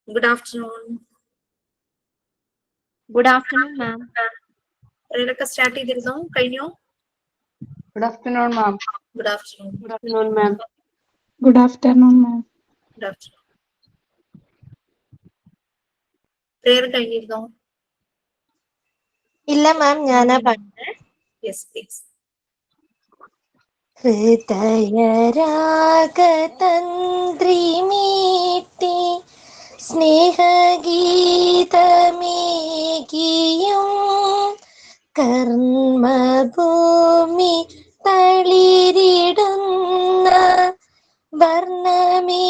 Good afternoon. Good afternoon, ma'am. Start കഴിഞ്ഞോ? Good afternoon, ma'am. Good afternoon. Good afternoon, ma'am. Good afternoon, ma'am. Good afternoon. Prayer കഴിഞ്ഞിരുന്നോ? ഇല്ല മാം, ഞാനാ പറഞ്ഞേ. Yes, please. ഹൃദയരാഗതന്ത്രി മീട്ടി സ്നേഹഗീതമേകിയും കർമ്മഭൂമി തളിരിടുന്ന വർണ്ണമേകിയും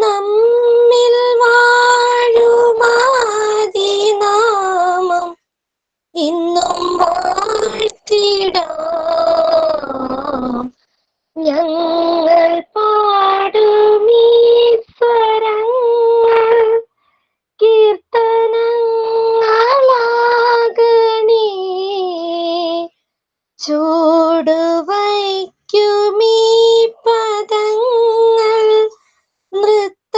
നമ്മിൽ വാഴുമാദിനാമം ഇന്നും വാഴ്ത്തിടാം. ഞങ്ങൾ പാടുമീ സ്വരങ്ങൾ കീർത്തനങ്ങളാകണേ. ചൂടുവയ്ക്കുമീ പദങ്ങൾ നൃത്തലോലമാകണേ.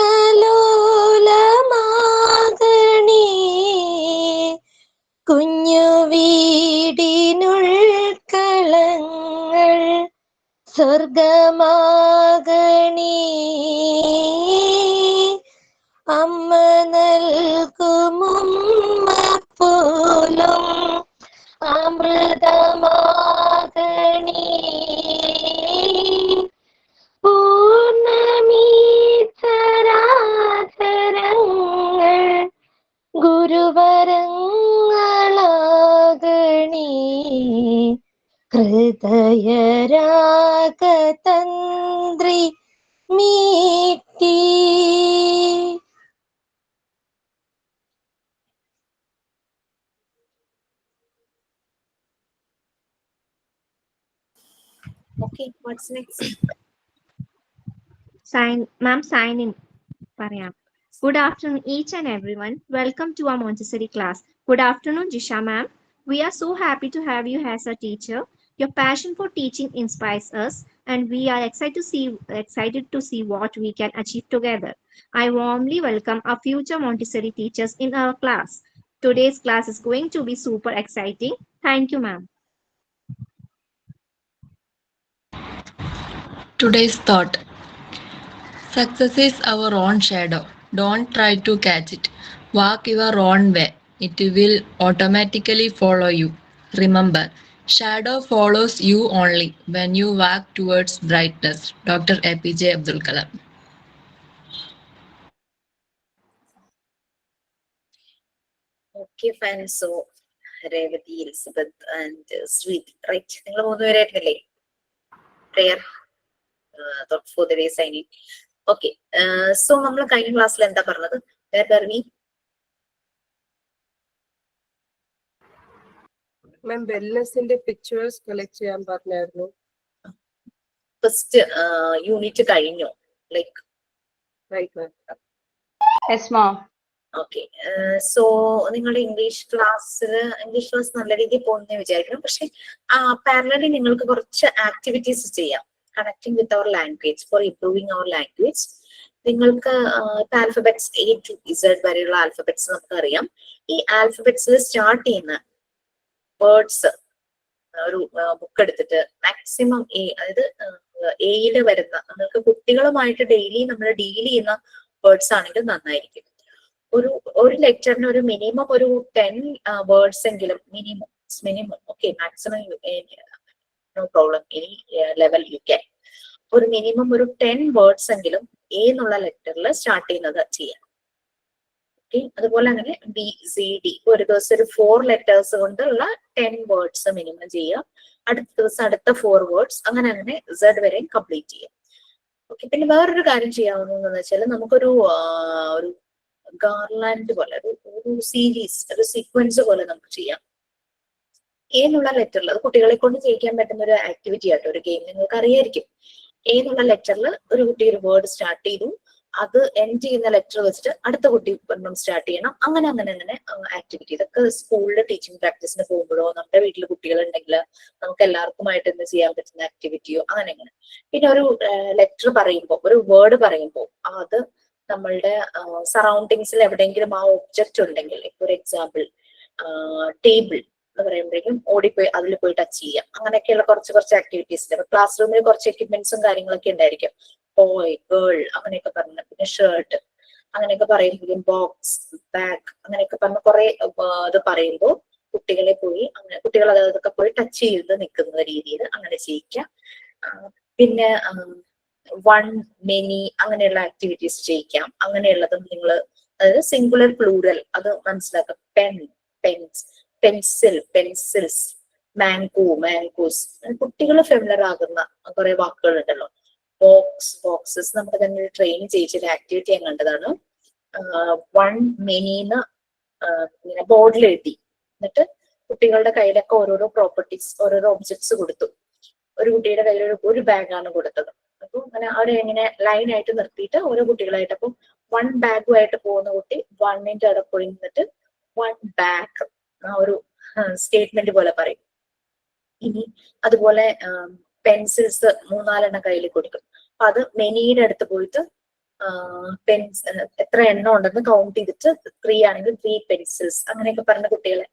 കുഞ്ഞു വീടിനുൾക്കളങ്ങൾ സ്വർഗമാകണേ. അമ്മ നൽകുമുമ്മ പോലും അമൃതമാകണേ. പൂർണ്ണമീ ചരാചരങ്ങൾ ഗുരുവരങ്ങളാകണേ. ഹൃദയരാഗതന്ത്രി മീട്ടി. Okay, what's next? Sign in. Parayam. Good afternoon, each and everyone. Welcome to our Montessori class. Good afternoon, Jisha ma'am. We are so happy to have you as a teacher. Your passion for teaching inspires us, and we are excited to see what we can achieve together. I warmly welcome our future Montessori teachers in our class. Today's class is going to be super exciting. Thank you, ma'am. Today's thought. Success is our own shadow. Don't try to catch it. Walk your own way. It will automatically follow you. Remember, shadow follows you only when you walk towards brightness. Dr. APJ Abdul Kalam. Okay, fine. So, Revati, Elizabeth, and Sweet, right? നിങ്ങൾ മൂന്നുപേരായിരുന്നല്ലേ? Prayer for the day signing. Okay. So, നമ്മൾ കഴിഞ്ഞ ക്ലാസ്സിൽ എന്താ പറഞ്ഞത്? Where were we? Ma'am, wellnessന്റെ pictures collect ചെയ്യാൻ പറഞ്ഞായിരുന്നു. First unit കഴിഞ്ഞു. Like. Right, ma'am. Yes, ma'am. Okay. So നിങ്ങളുടെ ഇംഗ്ലീഷ് ക്ലാസ് നല്ല രീതിയിൽ പോകുന്നതെന്ന് വിചാരിക്കണം. പക്ഷെ പാരലലി നിങ്ങൾക്ക് കുറച്ച് ആക്ടിവിറ്റീസ് ചെയ്യാം. Connecting with our language for improving our language. നിങ്ങൾക്ക് ആൽഫബറ്റ്സ് A to Z വരെയുള്ള ആൽഫബറ്റ്സ് നമുക്കറിയാം. ഈ ആൽഫബറ്റ്സിൽ സ്റ്റാർട്ട് ചെയ്യുന്ന വേർഡ്സ് ഒരു ബുക്ക് എടുത്തിട്ട് മാക്സിമം അതായത് എയിൽ വരുന്ന നിങ്ങൾക്ക് കുട്ടികളുമായിട്ട് ഡെയിലി നമ്മൾ ഡീൽ ചെയ്യുന്ന വേർഡ്സ് ആണെങ്കിൽ നന്നായിരിക്കും. ഒരു ലെക്ചറിന് ഒരു മിനിമം ഒരു 10 വേർഡ്സ് എങ്കിലും minimum okay, maximum no problem, any level you can. ഒരു മിനിമം ഒരു 10 വേർഡ്സ് എങ്കിലും A എന്നുള്ള ലെറ്ററിൽ സ്റ്റാർട്ട് ചെയ്യുന്നത് ചെയ്യാം. ഓക്കെ, അതുപോലെ അങ്ങനെ BCD ഒരു ദിവസം ഒരു 4 ലെറ്റേഴ്സ് കൊണ്ടുള്ള 10 വേർഡ്സ് മിനിമം ചെയ്യാം. അടുത്ത ദിവസം അടുത്ത 4 വേർഡ്സ്, അങ്ങനെ Z വരെ കംപ്ലീറ്റ് ചെയ്യാം. ഓക്കെ, പിന്നെ വേറൊരു കാര്യം ചെയ്യാവുന്നതെന്ന് വെച്ചാൽ നമുക്കൊരു ഗാർലാൻഡ് പോലെ ഒരു സീരീസ്, ഒരു സീക്വൻസ് പോലെ നമുക്ക് ചെയ്യാം. A എന്നുള്ള ലെറ്ററിൽ, അത് കുട്ടികളെ കൊണ്ട് ചെയ്യിക്കാൻ പറ്റുന്ന ഒരു ആക്ടിവിറ്റി ആട്ടോ, ഒരു ഗെയിം നിങ്ങൾക്ക് അറിയായിരിക്കും. A എന്നുള്ള ലെറ്ററിൽ ഒരു കുട്ടി ഒരു വേർഡ് സ്റ്റാർട്ട് ചെയ്തു, അത് എൻഡ് ചെയ്യുന്ന ലെറ്റർ വെച്ചിട്ട് അടുത്ത കുട്ടി ഒരെണ്ണം സ്റ്റാർട്ട് ചെയ്യണം. അങ്ങനെ ആക്ടിവിറ്റി. ഇതൊക്കെ സ്കൂളിൽ ടീച്ചിങ് പ്രാക്ടീസിന് പോകുമ്പോഴോ നമ്മുടെ വീട്ടിൽ കുട്ടികളുണ്ടെങ്കിൽ നമുക്ക് എല്ലാവർക്കുമായിട്ട് എന്ത് ചെയ്യാൻ പറ്റുന്ന ആക്ടിവിറ്റിയോ അങ്ങനെ. പിന്നെ ഒരു ലെറ്റർ പറയുമ്പോൾ, ഒരു വേർഡ് പറയുമ്പോൾ അത് നമ്മളുടെ സറൗണ്ടിങ്സിൽ എവിടെയെങ്കിലും ആ ഒബ്ജക്റ്റ് ഉണ്ടെങ്കിൽ, ഫോർ എക്സാമ്പിൾ ടേബിൾ എന്ന് പറയുമ്പോഴേക്കും ഓടിപ്പോയി അതിൽ പോയി ടച്ച് ചെയ്യാം. അങ്ങനെയൊക്കെയുള്ള കുറച്ച് ആക്ടിവിറ്റീസ് ഉണ്ട്. ക്ലാസ് റൂമിൽ കുറച്ച് എക്യുപ്മെന്റ്സും കാര്യങ്ങളൊക്കെ ഉണ്ടായിരിക്കും. ബോയ്, ഗേൾ അങ്ങനെയൊക്കെ പറഞ്ഞു, പിന്നെ ഷർട്ട് അങ്ങനെയൊക്കെ പറയുമ്പോഴും ബോക്സ്, ബാഗ് അങ്ങനെയൊക്കെ പറഞ്ഞ് കുറെ ഇത് പറയുമ്പോൾ കുട്ടികളെ പോയി അങ്ങനെ കുട്ടികൾ അതൊക്കെ പോയി ടച്ച് ചെയ്ത് നിൽക്കുന്ന രീതിയിൽ അങ്ങനെ ചെയ്യിക്കാം. പിന്നെ വൺ, മെനി അങ്ങനെയുള്ള ആക്ടിവിറ്റീസ് ചെയ്യിക്കാം. അങ്ങനെയുള്ളതും നിങ്ങൾ, അതായത് സിംഗുലർ പ്ലൂറൽ അത് മനസ്സിലാക്കാം. Pen, pens, pencil, pencils, mango, mangoes. കുട്ടികൾ ഫെമിലർ ആകുന്ന കുറെ വാക്കുകൾ ഉണ്ടല്ലോ. Box, boxes. നമുക്ക് തന്നെ ഒരു ട്രെയിൻ ചെയ്യിച്ചൊരു ആക്ടിവിറ്റി ഞാൻ കണ്ടതാണ്. വൺ, മെനിന്ന് ഇങ്ങനെ ബോർഡിൽ എഴുതി, എന്നിട്ട് കുട്ടികളുടെ കയ്യിലൊക്കെ ഓരോരോ പ്രോപ്പർട്ടീസ്, ഓരോരോ ഒബ്ജക്ട്സ് കൊടുത്തു. ഒരു കുട്ടിയുടെ കയ്യിൽ ഒരു ബാഗാണ് കൊടുത്തത്. അപ്പൊ അങ്ങനെ അവരെ ഇങ്ങനെ ലൈൻ ആയിട്ട് നിർത്തിയിട്ട് ഓരോ കുട്ടികളായിട്ട്, അപ്പം വൺ ബാഗുമായിട്ട് പോകുന്ന കുട്ടി വണ്ണിന്റെ അവിടെ പോയി നിന്നിട്ട് വൺ ബാഗ് ആ ഒരു സ്റ്റേറ്റ്മെന്റ് പോലെ പറയും. ഇനി അതുപോലെ പെൻസിൽസ് 3-4 കയ്യിൽ കൊടുക്കും. അപ്പൊ അത് മെനിയുടെ അടുത്ത് പോയിട്ട് എത്ര എണ്ണം ഉണ്ടെന്ന് കൗണ്ട് ചെയ്തിട്ട് 3 ആണെങ്കിൽ 3 പെൻസിൽസ് അങ്ങനെയൊക്കെ പറഞ്ഞ കുട്ടികളെ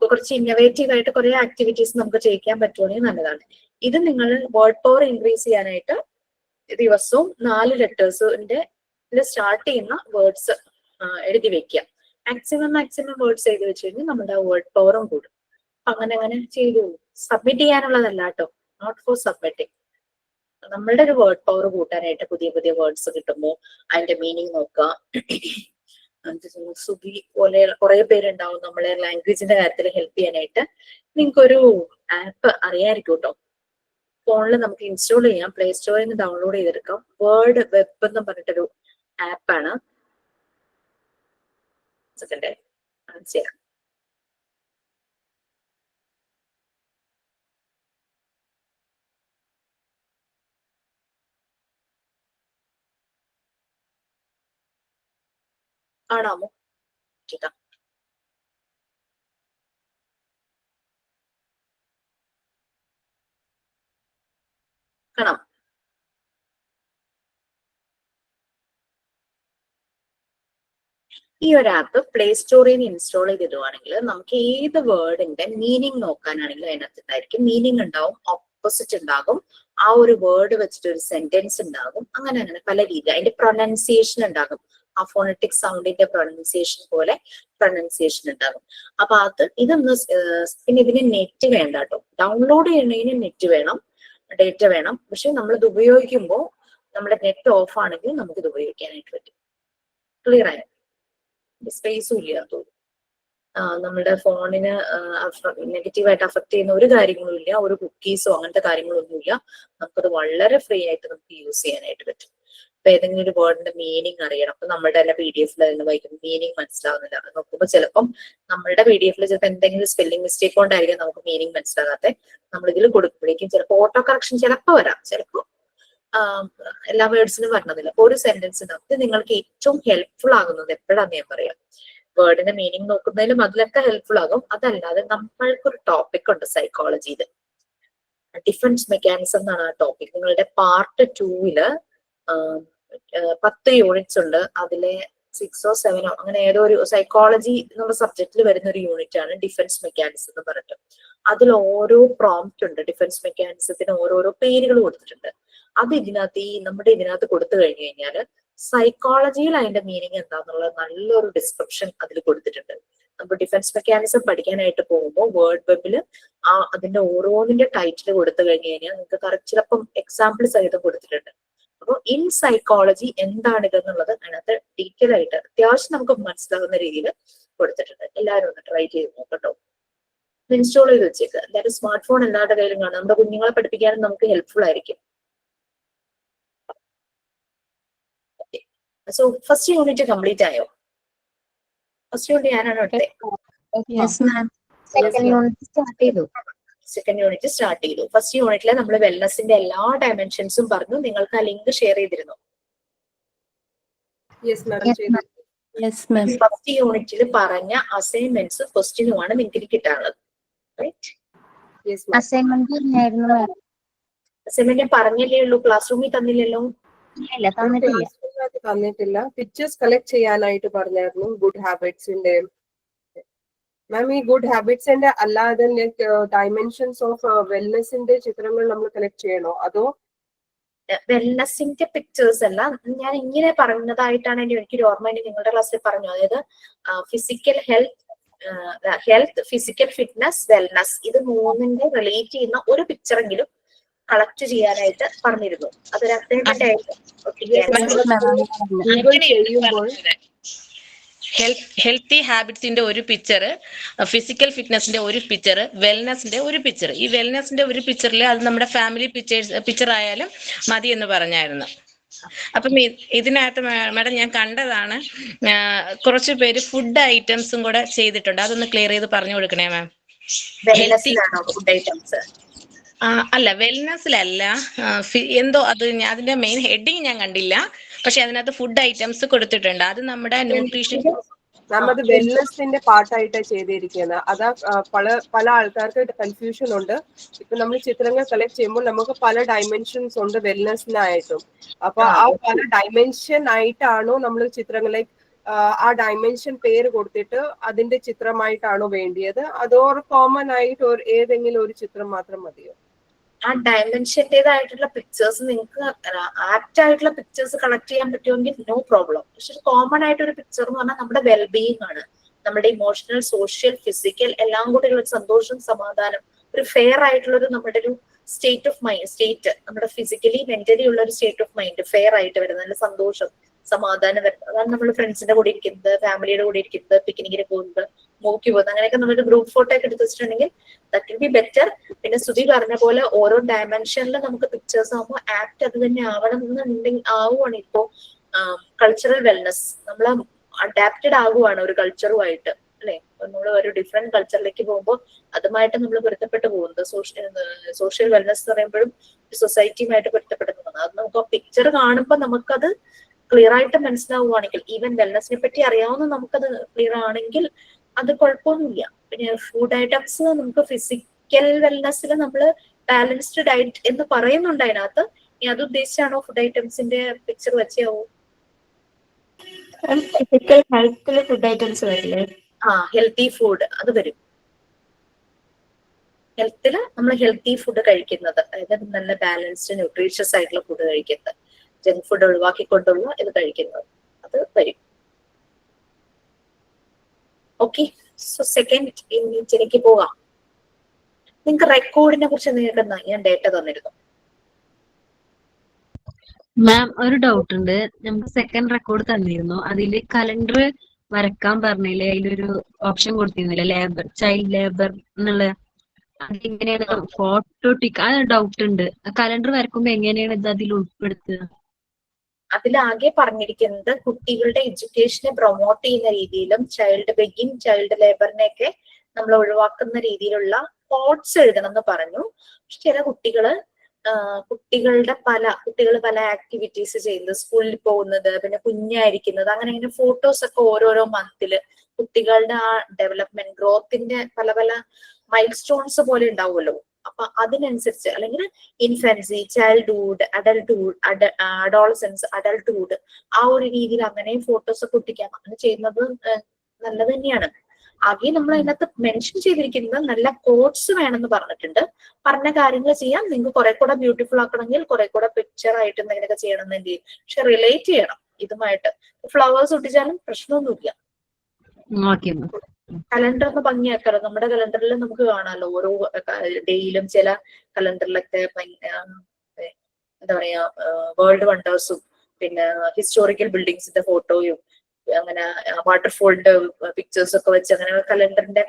കുറച്ച് ഇന്നോവേറ്റീവ് ആയിട്ട് കുറെ ആക്ടിവിറ്റീസ് നമുക്ക് ചെയ്യിക്കാൻ പറ്റുവാണെങ്കിൽ നല്ലതാണ്. ഇത് നിങ്ങൾ വേർഡ് പവർ ഇൻക്രീസ് ചെയ്യാനായിട്ട് ദിവസവും 4 ലെറ്റേഴ്സിന്റെ സ്റ്റാർട്ട് ചെയ്യുന്ന വേർഡ്സ് എഴുതി വെക്കുക. മാക്സിമം വേർഡ്സ് എഴുതി വെച്ച് കഴിഞ്ഞാൽ നമ്മുടെ വേർഡ് പവറും കൂടും. അങ്ങനെ ചെയ്തു. സബ്മിറ്റ് ചെയ്യാനുള്ളതല്ല കേട്ടോ, നോട്ട് ഫോർ സബ്മിറ്റിംഗ്. നമ്മളുടെ ഒരു വേർഡ് പവർ കൂട്ടാനായിട്ട് പുതിയ വേർഡ്സ് കിട്ടുമ്പോൾ അതിന്റെ മീനിങ് നോക്കുക. സുബി പോലെ കുറെ പേരുണ്ടാവും നമ്മളെ ലാംഗ്വേജിന്റെ കാര്യത്തിൽ ഹെൽപ്പ് ചെയ്യാനായിട്ട്. നിങ്ങൾക്കൊരു ആപ്പ് അറിയാമായിരിക്കും കേട്ടോ, ഫോണിൽ നമുക്ക് ഇൻസ്റ്റാൾ ചെയ്യാം. പ്ലേ സ്റ്റോറിൽ നിന്ന് ഡൗൺലോഡ് ചെയ്തെടുക്കാം. വേർഡ് വെബ് എന്ന് പറഞ്ഞിട്ടൊരു ആപ്പാണ്. ചെയ്യാം. കാണാമോ? കാണാം. ഈ ഒരു ആപ്പ് പ്ലേ സ്റ്റോറിൽ നിന്ന് ഇൻസ്റ്റാൾ ചെയ്തിടുവാണെങ്കിൽ നമുക്ക് ഏത് വേർഡിന്റെ മീനിങ് നോക്കാനാണെങ്കിലും അതിനകത്തുണ്ടായിരിക്കും. മീനിങ് ഉണ്ടാവും, ഓപ്പോസിറ്റ് ഉണ്ടാകും, ആ ഒരു വേർഡ് വെച്ചിട്ട് ഒരു സെന്റൻസ് ഉണ്ടാകും. അങ്ങനെ പല രീതി. അതിന്റെ പ്രൊനൗൺസിയേഷൻ ഉണ്ടാകും. ആ ഫോണറ്റിക് സൗണ്ടിന്റെ പ്രൊനൗൺസിയേഷൻ പോലെ പ്രൊനൗൺസിയേഷൻ ഉണ്ടാകും. അപ്പൊ ഇതൊന്ന് പിന്നെ ഇതിന് നെറ്റ് വേണ്ട കേട്ടോ. ഡൗൺലോഡ് ചെയ്യണതിന് നെറ്റ് വേണം, ഡേറ്റ വേണം. പക്ഷെ നമ്മൾ ഇത് ഉപയോഗിക്കുമ്പോൾ നമ്മുടെ നെറ്റ് ഓഫ് ആണെങ്കിൽ നമുക്ക് ഇത് ഉപയോഗിക്കാനായിട്ട് പറ്റും. ക്ലിയർ ആയോ? സ്പേസും ഇല്ല തോന്നുന്നു. നമ്മുടെ ഫോണിന് നെഗറ്റീവായിട്ട് അഫക്ട് ചെയ്യുന്ന ഒരു കാര്യങ്ങളും ഇല്ല. ഒരു കുക്കീസോ അങ്ങനത്തെ കാര്യങ്ങളൊന്നും ഇല്ല. നമുക്കത് വളരെ ഫ്രീ ആയിട്ട് നമുക്ക് യൂസ് ചെയ്യാനായിട്ട് പറ്റും. ഇപ്പൊ ഏതെങ്കിലും ഒരു വേർഡിന്റെ മീനിങ് അറിയണം. അപ്പൊ നമ്മുടെ തന്നെ PDF നിന്ന് വായിക്കുമ്പോൾ മീനിങ് മനസ്സിലാവുന്നില്ല. അത് നോക്കുമ്പോൾ ചിലപ്പം നമ്മളുടെ PDF ചിലപ്പോൾ എന്തെങ്കിലും സ്പെല്ലിംഗ് മിസ്റ്റേക്ക് കൊണ്ടായിരിക്കും നമുക്ക് മീനിങ് മനസ്സിലാകാതെ. നമ്മൾ ഇതിൽ കൊടുക്കുമ്പോഴേക്കും ചിലപ്പോൾ ഓട്ടോ കറക്ഷൻ ചിലപ്പോൾ വരാം, ചിലപ്പോൾ എല്ലാ വേർഡ്സിനും വരണതില്ല. ഒരു സെന്റൻസ് ഉണ്ടാവും. ഇത് നിങ്ങൾക്ക് ഏറ്റവും ഹെൽപ്ഫുൾ ആകുന്നത് എപ്പോഴാന്ന് ഞാൻ പറയാം. വേർഡിന്റെ മീനിങ് നോക്കുന്നതിലും അതിലൊക്കെ ഹെൽപ്ഫുൾ ആകും. അതല്ലാതെ നമ്മൾക്കൊരു ടോപ്പിക് ഉണ്ട് സൈക്കോളജിയിൽ, ഡിഫൻസ് മെക്കാനിസം എന്നാണ് ആ ടോപ്പിക്. നിങ്ങളുടെ പാർട്ട് 2 10 യൂണിറ്റ്സ് ഉണ്ട്. അതിലെ 6 or 7 അങ്ങനെ ഏതോ ഒരു സൈക്കോളജി എന്നുള്ള സബ്ജക്റ്റിൽ വരുന്ന ഒരു യൂണിറ്റ് ആണ് ഡിഫൻസ് മെക്കാനിസം എന്ന് പറഞ്ഞിട്ട്. അതിൽ ഓരോ പ്രോംപ്റ്റ് ഉണ്ട്. ഡിഫൻസ് മെക്കാനിസത്തിന് ഓരോരോ പേരുകൾ കൊടുത്തിട്ടുണ്ട്. അത് നമ്മുടെ ഇതിനകത്ത് കൊടുത്തു കഴിഞ്ഞു കഴിഞ്ഞാൽ സൈക്കോളജിയിൽ അതിന്റെ മീനിങ് എന്താന്നുള്ള നല്ലൊരു ഡിസ്ക്രിപ്ഷൻ അതിൽ കൊടുത്തിട്ടുണ്ട്. നമ്മൾ ഡിഫൻസ് മെക്കാനിസം പഠിക്കാനായിട്ട് പോകുമ്പോൾ വേർഡ് വെബിൽ അതിന്റെ ഓരോന്നിന്റെ ടൈറ്റിൽ കൊടുത്തു കഴിഞ്ഞു കഴിഞ്ഞാൽ നിങ്ങൾക്ക് കറക്റ്റ് ചിലപ്പം എക്സാമ്പിൾ സഹിതം കൊടുത്തിട്ടുണ്ട്. അപ്പോൾ ഇൻ സൈക്കോളജി എന്താണ് ഇതെന്നുള്ളത് അതിനകത്ത് ഡീറ്റെയിൽ ആയിട്ട് അത്യാവശ്യം നമുക്ക് മനസ്സിലാകുന്ന രീതിയിൽ കൊടുത്തിട്ടുണ്ട്. എല്ലാവരും ഒന്ന് ട്രൈ ചെയ്ത് നോക്കട്ടോ. ഇൻസ്റ്റാൾ ചെയ്ത് വെച്ചേക്ക്. എന്തായാലും സ്മാർട്ട് ഫോൺ എല്ലാവരുടെ കയ്യിലും കാണും. നമ്മുടെ കുഞ്ഞുങ്ങളെ പഠിപ്പിക്കാനും നമുക്ക് ഹെൽപ്ഫുൾ ആയിരിക്കും. സോ ഫസ്റ്റ് യൂണിറ്റ് കംപ്ലീറ്റ് ആയോ? ഫസ്റ്റ് യൂണിറ്റ് ഞാനാണ് എടുത്തത്. സെക്കൻഡ് യൂണിറ്റ് സ്റ്റാർട്ട് ചെയ്തു. സെക്കൻഡ് യൂണിറ്റ് സ്റ്റാർട്ട് ചെയ്തു. ഫസ്റ്റ് യൂണിറ്റിൽ നമ്മൾ വെൽനസിന്റെ എല്ലാ ഡയമെൻഷൻസും പറഞ്ഞു. നിങ്ങൾക്ക് ആ ലിങ്ക് ഷെയർ ചെയ്തിരുന്നു. യെസ് മാഡം ചെയ്തു. Yes, ma'am. ഫസ്റ്റ് യൂണിറ്റിൽ പറഞ്ഞ അസൈൻമെന്റ്സ് ക്വസ്റ്റ്യനുമാണ് നിങ്ങൾക്ക് കിട്ടാനുള്ളത്. റൈറ്റ്? Yes ma'am. Assignment ആയിരുന്നു ma'am. അസൈൻമെന്റ് പറഞ്ഞല്ലേ ഉള്ളൂ, ക്ലാസ് റൂമിൽ തന്നില്ലല്ലോ. ഇല്ല തന്നിട്ടില്ല. തന്നിട്ടില്ല. പിക്ചേഴ്സ് കളക്ട് ചെയ്യാനായിട്ട് പറഞ്ഞായിരുന്നു ഗുഡ് ഹാബിറ്റ്സിന്റെ. മാം ഈ ഗുഡ് ഹാബിറ്റ്സിന്റെ അല്ലാതെ ഡയമെൻഷൻസ് ഓഫ് വെൽനെസിന്റെ ചിത്രങ്ങൾ നമ്മൾ കളക്ട് ചെയ്യണോ അതോ? വെൽനസിന്റെ പിക്ചേഴ്സ് അല്ല, ഞാൻ ഇങ്ങനെ പറഞ്ഞതായിട്ടാണ് എനിക്കൊരു ഓർമ്മ നിങ്ങളുടെ ക്ലാസ്സിൽ പറഞ്ഞു. അതായത് physical health physical fitness wellness ഇത് മൂന്നിന്റെ റിലേറ്റ് ചെയ്യുന്ന ഒരു പിക്ചറെങ്കിലും കളക്ട് ചെയ്യാനായിട്ട് പറഞ്ഞിരുന്നു. അതൊരു അസൈൻമെന്റ് ആയിട്ട് ചെയ്യുമ്പോൾ ഹെൽത്തി ഹാബിറ്റ്സിന്റെ ഒരു പിക്ചർ, ഫിസിക്കൽ ഫിറ്റ്നസിന്റെ ഒരു പിക്ചർ, വെൽനെസിന്റെ ഒരു പിക്ചർ. ഈ വെൽനെസിന്റെ ഒരു പിക്ചറിൽ അത് നമ്മുടെ ഫാമിലി പിക്ചർ ആയാലും മതി എന്ന് പറഞ്ഞായിരുന്നു. അപ്പം ഇതിനകത്ത് മാഡം ഞാൻ കണ്ടതാണ് കുറച്ച് പേര് ഫുഡ് ഐറ്റംസും കൂടെ ചെയ്തിട്ടുണ്ട്. അതൊന്ന് ക്ലിയർ ചെയ്ത് പറഞ്ഞു കൊടുക്കണേ മാം. ഫുഡ് ഐറ്റംസ് അല്ല, വെൽനെസ്സിലല്ല, എന്തോ അത് അതിന്റെ മെയിൻ ഹെഡിങ് ഞാൻ കണ്ടില്ല. പക്ഷെ അതിനകത്ത് ഫുഡ് ഐറ്റംസ് കൊടുത്തിട്ടുണ്ട്. അത് നമ്മുടെ ന്യൂട്രീഷൻ നമ്മത് വെൽനെസിന്റെ പാർട്ടായിട്ട് ചെയ്തിരിക്കുന്നത്. അതാ പല ആൾക്കാർക്ക് കൺഫ്യൂഷൻ ഉണ്ട്. ഇപ്പൊ നമ്മൾ ചിത്രങ്ങൾ കളക്ട് ചെയ്യുമ്പോൾ നമുക്ക് പല ഡയമെൻഷൻസ് ഉണ്ട് വെൽനെസ്സിനായിട്ടും. അപ്പൊ ആ പല ഡയമെൻഷൻ ആയിട്ടാണോ നമ്മൾ ചിത്രങ്ങളെ ആ ഡയമെൻഷൻ പേര് കൊടുത്തിട്ട് അതിന്റെ ചിത്രമായിട്ടാണോ വേണ്ടിയത്, അതോ കോമൺ ആയിട്ട് ഏതെങ്കിലും ഒരു ചിത്രം മാത്രം മതിയോ? ആ ഡയമെൻഷന്റേതായിട്ടുള്ള പിക്ചേഴ്സ് നിങ്ങൾക്ക് ആപ്റ്റ് ആയിട്ടുള്ള പിക്ചേഴ്സ് കളക്ട് ചെയ്യാൻ പറ്റുമെങ്കിൽ നോ പ്രോബ്ലം. പക്ഷെ കോമൺ ആയിട്ട് ഒരു പിക്ചർ എന്ന് പറഞ്ഞാൽ നമ്മുടെ വെൽബീയിങ് ആണ്. നമ്മുടെ ഇമോഷണൽ, സോഷ്യൽ, ഫിസിക്കൽ എല്ലാം കൂടി ഉള്ള സന്തോഷം, സമാധാനം, ഒരു ഫെയർ ആയിട്ടുള്ള ഒരു നമ്മുടെ ഒരു സ്റ്റേറ്റ് ഓഫ് മൈൻഡ്, നമ്മുടെ ഫിസിക്കലി മെന്റലി ഉള്ള ഒരു സ്റ്റേറ്റ് ഓഫ് മൈൻഡ് ഫെയർ ആയിട്ട് വരുന്നത്, നല്ല സന്തോഷം, സമാധാനം വരുന്നത്. അതാണ് നമ്മൾ ഫ്രണ്ട്സിന്റെ കൂടെ ഇരിക്കുന്നത്, ഫാമിലിയുടെ കൂടെ ഇരിക്കുന്നത്, പിക്നിക്കിന് പോകുന്നത്, മൂക്കി പോകുന്നത്, അങ്ങനെയൊക്കെ നമ്മൾ ഗ്രൂപ്പ് ഫോട്ടോ ഒക്കെ എടുത്ത് വെച്ചിട്ടുണ്ടെങ്കിൽ ദാറ്റ് വിൽ ബി ബെറ്റർ. പിന്നെ സുധി പറഞ്ഞ പോലെ ഓരോ ഡയമെൻഷനിലും നമുക്ക് പിക്ചേഴ്സ് ആകുമ്പോൾ ആപ്റ്റ് അത് തന്നെ ആവണം എന്നുണ്ടെങ്കിൽ ആവുകയാണ്. ഇപ്പോ കൾച്ചറൽ വെൽനെസ് നമ്മൾ അഡാപ്റ്റഡ് ആകുവാണ് ഒരു കൾച്ചറുമായിട്ട്, അല്ലെ? നമ്മൾ ഒരു ഡിഫറെന്റ് കൾച്ചറിലേക്ക് പോകുമ്പോൾ അതുമായിട്ട് നമ്മൾ പൊരുത്തപ്പെട്ട് പോകുന്നത്. സോഷ്യൽ വെൽനെസ് എന്ന് പറയുമ്പോഴും സൊസൈറ്റിയുമായിട്ട് പൊരുത്തപ്പെടുന്നതാണ്. അത് നമുക്ക് ആ പിക്ചർ കാണുമ്പോൾ നമുക്കത് ക്ലിയർ ആയിട്ട് മനസ്സിലാവുകയാണെങ്കിൽ, ഈവൻ വെൽനെസിനെ പറ്റി അറിയാവുന്ന നമുക്കത് ക്ലിയർ ആണെങ്കിൽ അത് കുഴപ്പമൊന്നുമില്ല. പിന്നെ ഫുഡ് ഐറ്റംസ് നമുക്ക് ഫിസിക്കൽ വെൽനെസ്സിൽ നമ്മൾ ബാലൻസ്ഡ് ഡയറ്റ് എന്ന് പറയുന്നുണ്ട് അതിനകത്ത്. ഇനി അത് ഉദ്ദേശിച്ചാണോ ഫുഡ് ഐറ്റംസിന്റെ പിക്ചർ വെച്ചാവോ? ഫിസിക്കൽ ഹെൽത്തില് ഫുഡ് ഐറ്റംസ് വരില്ലേ? ഹെൽത്തി ഫുഡ് അത് വരും. ഹെൽത്തില് നമ്മൾ ഹെൽത്തി ഫുഡ് കഴിക്കുന്നത്, അതായത് നല്ല ബാലൻസ്ഡ് ന്യൂട്രീഷ്യസ് ആയിട്ടുള്ള ഫുഡ് കഴിക്കുന്നത്, ജങ്ക് ഫുഡ് ഒഴിവാക്കിക്കൊണ്ടുള്ള ഇത് കഴിക്കുന്നത്, അത് വരും. ഓക്കെ, സോ സെക്കൻഡ് യൂണിറ്റിലേക്ക് പോകാം. നിങ്ങൾക്ക് റെക്കോർഡിനെ കുറിച്ച് നിങ്ങൾക്ക് ഞാൻ ഡേറ്റ തന്നിരുന്നു. മാം ഒരു ഡൗട്ട് ഉണ്ട്. നമുക്ക് സെക്കൻഡ് റെക്കോർഡ് തന്നിരുന്നു, അതില് കലണ്ടർ വരക്കാൻ പറഞ്ഞില്ലേ? അതിലൊരു ഓപ്ഷൻ കൊടുത്തിരുന്നില്ല, ലേബർ, ചൈൽഡ് ലേബർ എന്നുള്ള. അതെങ്ങനെയാണ് ഫോട്ടോ ടിക്ക്? ആ ഡൗട്ട് ഉണ്ട്. കലണ്ടർ വരക്കുമ്പോ എങ്ങനെയാണ് ഇത് അതിൽ ഉൾപ്പെടുത്തുക? അതിലാകെ പറഞ്ഞിരിക്കുന്നത് കുട്ടികളുടെ എഡ്യൂക്കേഷനെ പ്രൊമോട്ട് ചെയ്യുന്ന രീതിയിലും ചൈൽഡ് ബെഗിങ്, ചൈൽഡ് ലേബറിനെയൊക്കെ നമ്മൾ ഒഴിവാക്കുന്ന രീതിയിലുള്ള തോട്ട്സ് എഴുതണം എന്ന് പറഞ്ഞു. പക്ഷെ ചില കുട്ടികൾ പല ആക്ടിവിറ്റീസ് ചെയ്യുന്നത്, സ്കൂളിൽ പോകുന്നത്, പിന്നെ കുഞ്ഞായിരിക്കുന്നത്, അങ്ങനെ ഫോട്ടോസ് ഒക്കെ ഓരോരോ മന്തില് കുട്ടികളുടെ ആ ഡെവലപ്മെന്റ് ഗ്രോത്തിന്റെ പല പല മൈൽ സ്റ്റോൺസ് പോലെ ഉണ്ടാവുമല്ലോ. അപ്പൊ അതിനനുസരിച്ച്, അല്ലെങ്കിൽ ഇൻഫൻസി, ചൈൽഡ്ഹുഡ്, അഡോളസൻസ്, അഡൾട്ട്ഹുഡ്, ആ ഒരു രീതിയിൽ അങ്ങനെയും ഫോട്ടോസ് ഒക്കെ ഒട്ടിക്കാം. അങ്ങനെ ചെയ്യുന്നത് നല്ലത് തന്നെയാണ്. ആകെ നമ്മൾ അതിനകത്ത് മെൻഷൻ ചെയ്തിരിക്കുന്നത് നല്ല കോട്സ് വേണമെന്ന് പറഞ്ഞിട്ടുണ്ട്. പറഞ്ഞ കാര്യങ്ങൾ ചെയ്യാം. നിങ്ങൾക്ക് കുറെ കൂടെ ബ്യൂട്ടിഫുൾ ആക്കണമെങ്കിൽ കുറെ കൂടെ പിക്ചർ ആയിട്ട് എന്തെങ്കിലുമൊക്കെ ചെയ്യണം എന്ന് ചെയ്യും. പക്ഷെ റിലേറ്റ് ചെയ്യണം ഇതുമായിട്ട്. ഫ്ലവേഴ്സ് ഒട്ടിച്ചാലും പ്രശ്നമൊന്നുമില്ല. കലണ്ടർ ഒന്ന് ഭംഗിയാക്കാറ്. നമ്മുടെ കലണ്ടറിൽ നമുക്ക് കാണാമല്ലോ ഓരോ ഡേയിലും. ചില കലണ്ടറിലൊക്കെ എന്താ പറയാ, വേൾഡ് വണ്ടേഴ്സും പിന്നെ ഹിസ്റ്റോറിക്കൽ ബിൽഡിങ്സിന്റെ ഫോട്ടോയും അങ്ങനെ വാട്ടർഫോളിന്റെ പിക്ചേഴ്സ് ഒക്കെ വെച്ച് അങ്ങനെ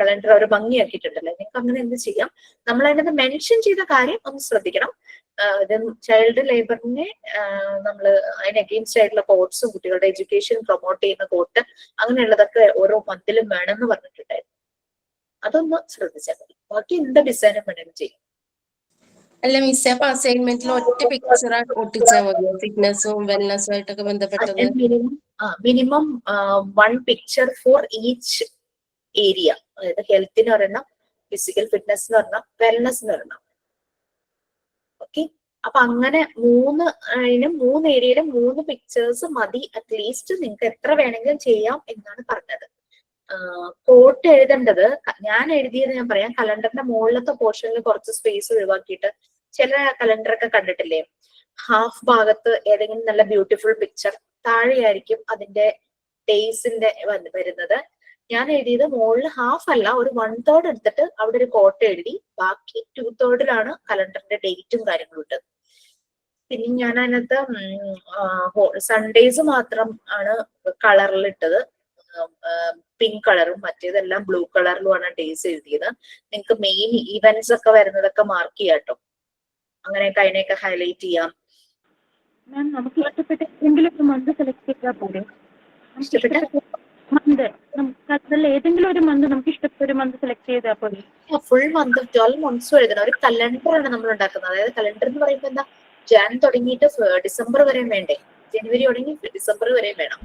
കലണ്ടർ അവർ ഭംഗിയാക്കിയിട്ടുണ്ടല്ലോ. നിങ്ങൾക്ക് അങ്ങനെ എന്ത് ചെയ്യാം. നമ്മൾ അതിനകത്ത് മെൻഷൻ ചെയ്ത കാര്യം ഒന്ന് ശ്രദ്ധിക്കണം. ചൈൽഡ് ലേബറിനെ നമ്മൾ അതിന് അഗെയിൻസ്റ്റ് ആയിട്ടുള്ള കോട്ട്സും കുട്ടികളുടെ എഡ്യൂക്കേഷൻ പ്രൊമോട്ട് ചെയ്യുന്ന കോട്ട് അങ്ങനെയുള്ളതൊക്കെ ഓരോ മന്തിലും വേണമെന്ന് പറഞ്ഞിട്ടുണ്ടായിരുന്നു. അതൊന്ന് ശ്രദ്ധിച്ചാൽ മതി. ബാക്കി എന്ത് ഡിസൈനും വേണമെങ്കിലും ചെയ്യും. അല്ല മിസ്സേ, അപ്പൊ അസൈൻമെന്റിൽ ഒറ്റ പിക്ചർ ഒട്ടിച്ചാൽ മതിയോ ഫിറ്റ്നസും വെൽനെസ്സും ആയിട്ടൊക്കെ ബന്ധപ്പെട്ടത്? Minimum 1 picture for each area. അതായത് ഹെൽത്തിന് ഒരെണ്ണം, ഫിസിക്കൽ ഫിറ്റ്നസിന് ഒരെണ്ണം, വെൽനെസ്സിന് ഒരെണ്ണം. ഓക്കെ, അപ്പൊ അങ്ങനെ 3 ഏരിയയിലും 3 പിക്ചേഴ്സ് മതി അറ്റ്ലീസ്റ്റ്. നിങ്ങൾക്ക് എത്ര വേണമെങ്കിലും ചെയ്യാം എന്നാണ് പറഞ്ഞത്. കോട്ട് എഴുതേണ്ടത് ഞാൻ എഴുതിയത് ഞാൻ പറയാം. കലണ്ടറിന്റെ മുകളിലത്തെ പോർഷനിൽ കുറച്ച് സ്പേസ് ഒഴിവാക്കിയിട്ട്, ചില കലണ്ടറൊക്കെ കണ്ടിട്ടില്ലേ, ഹാഫ് ഭാഗത്ത് ഏതെങ്കിലും നല്ല ബ്യൂട്ടിഫുൾ പിക്ചർ, താഴെയായിരിക്കും അതിന്റെ ഡേയ്സിന്റെ വരുന്നത്. ഞാൻ എഴുതിയത് മുകളിൽ ഹാഫ് അല്ല, ഒരു 1/3 എടുത്തിട്ട് അവിടെ ഒരു കോട്ട് എഴുതി, ബാക്കി 2/3 കലണ്ടറിന്റെ ഡേറ്റും കാര്യങ്ങളും ഇട്ടത്. പിന്നെ ഞാൻ അതിനകത്ത് സൺഡേസ് മാത്രം ആണ് കളറിൽ ഇട്ടത്, പിങ്ക് കളറും മറ്റേതെല്ലാം ബ്ലൂ കളറിലുമാണ് ഡേയ്സ് എഴുതിയത്. നിങ്ങൾക്ക് മെയിൻ ഈവന്റ്സ് ഒക്കെ വരുന്നതൊക്കെ മാർക്ക് ചെയ്യാം കേട്ടോ. അങ്ങനെയൊക്കെ അതിനെയൊക്കെ ഹൈലൈറ്റ് ചെയ്യാം. മാം, നമുക്ക് ഇഷ്ടപ്പെട്ട ഏതെങ്കിലും ഒരു മന്ത് സെലക്ട് ചെയ്താൽ പോലെ. ഇഷ്ടപ്പെട്ട മന്ത് അതിൽ ഏതെങ്കിലും ഒരു മന്ത് നമുക്ക് ഇഷ്ടപ്പെട്ട ഒരു മന്ത് സെലക്ട് ചെയ്താൽ പോലെ. ഫുൾ മന്ത് 12 മന്ത്സും എഴുതണം. ഒരു കലണ്ടറാണ് നമ്മൾ ഉണ്ടാക്കുന്നത്. അതായത് കലണ്ടർ എന്ന് പറയുമ്പോൾ എന്താ, ജാൻ തുടങ്ങിയിട്ട് ഡിസംബർ വരെയും വേണ്ടേ, ജനുവരി തുടങ്ങി ഡിസംബർ വരെയും വേണം,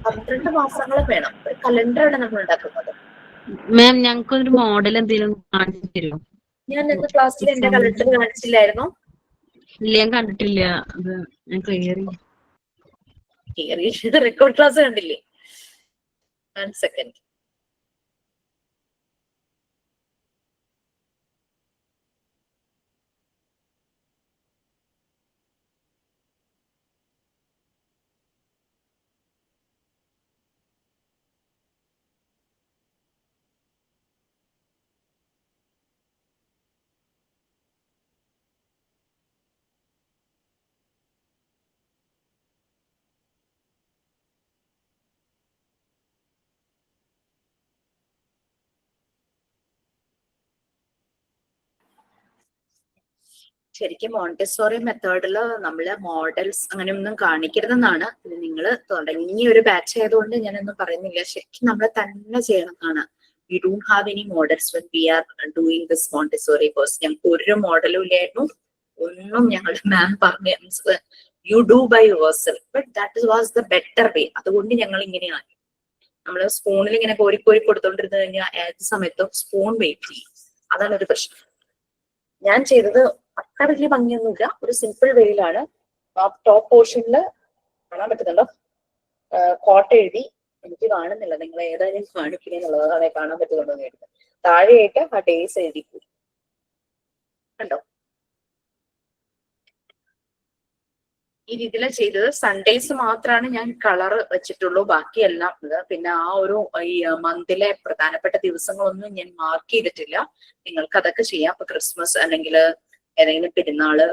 12 മാസങ്ങളും വേണം. ഒരു കലണ്ടറാണ് നമ്മൾ ഉണ്ടാക്കുന്നത്. മാം, ഞങ്ങൾക്ക് ഒരു മോഡൽ എന്തെങ്കിലും കാണിച്ചു തരുമോ? ഞാൻ ഇന്ന് ക്ലാസ്സിൽ എന്റെ കലണ്ടർ കാണിച്ചില്ലായിരുന്നു? ഇല്ല, ഞാൻ കണ്ടിട്ടില്ല. അത് ഞാൻ ക്ലിയർ റെക്കോർഡ് ക്ലാസ് കണ്ടില്ലേ? 1 സെക്കൻഡ്. ശരിക്കും മോണ്ടിസോറി മെത്തേഡിൽ നമ്മള് മോഡൽസ് അങ്ങനെയൊന്നും കാണിക്കരുതെന്നാണ്. നിങ്ങൾ തുടങ്ങിയ ഒരു ബാച്ച് ആയതുകൊണ്ട് ഞാനൊന്നും പറയുന്നില്ല. ശരിക്കും നമ്മൾ തന്നെ ചെയ്യണമെന്നാണ്. We don't have any models when we are doing this Montessori course. ഞങ്ങൾക്ക് ഒരു മോഡലും ഇല്ലായിരുന്നു, ഒന്നും ഞങ്ങളുടെ മാം പറഞ്ഞ you do by yourself, but that was the better way. അതുകൊണ്ട് ഞങ്ങൾ ഇങ്ങനെയാണ്. നമ്മൾ സ്പൂണിൽ ഇങ്ങനെ കോരി കൊടുത്തോണ്ടിരുന്നു കഴിഞ്ഞാൽ ഏത് സമയത്തും സ്പൂൺ വെയിറ്റ് ചെയ്യും. അതാണ് ഒരു പ്രശ്നം. ഞാൻ ചെയ്തത് അത്ര വലിയ ഭംഗിയൊന്നുമില്ല, ഒരു സിമ്പിൾ വേയിലാണ്. ആ ടോപ്പ് പോർഷനിൽ കാണാൻ പറ്റുന്നുണ്ടോ, കോട്ട എഴുതി. എനിക്ക് കാണുന്നില്ല, നിങ്ങൾ ഏതായാലും കാണിക്കണേന്നുള്ളത് അതെ കാണാൻ പറ്റുന്നുണ്ടോ എന്ന് എഴുതി. താഴെയായിട്ട് ആ ഡേയ്സ് എഴുതി പോയി, കണ്ടോ? ഈ രീതിയിലാണ് ചെയ്തത്. സൺഡേസ് മാത്രമാണ് ഞാൻ കളർ വെച്ചിട്ടുള്ളൂ, ബാക്കിയെല്ലാം പിന്നെ ആ ഒരു ഈ മന്തിലെ പ്രധാനപ്പെട്ട ദിവസങ്ങളൊന്നും ഞാൻ മാർക്ക് ചെയ്തിട്ടില്ല. നിങ്ങൾക്ക് അതൊക്കെ ചെയ്യാം. ഇപ്പൊ ക്രിസ്മസ് അല്ലെങ്കിൽ ഏതെങ്കിലും പെരുന്നാള്,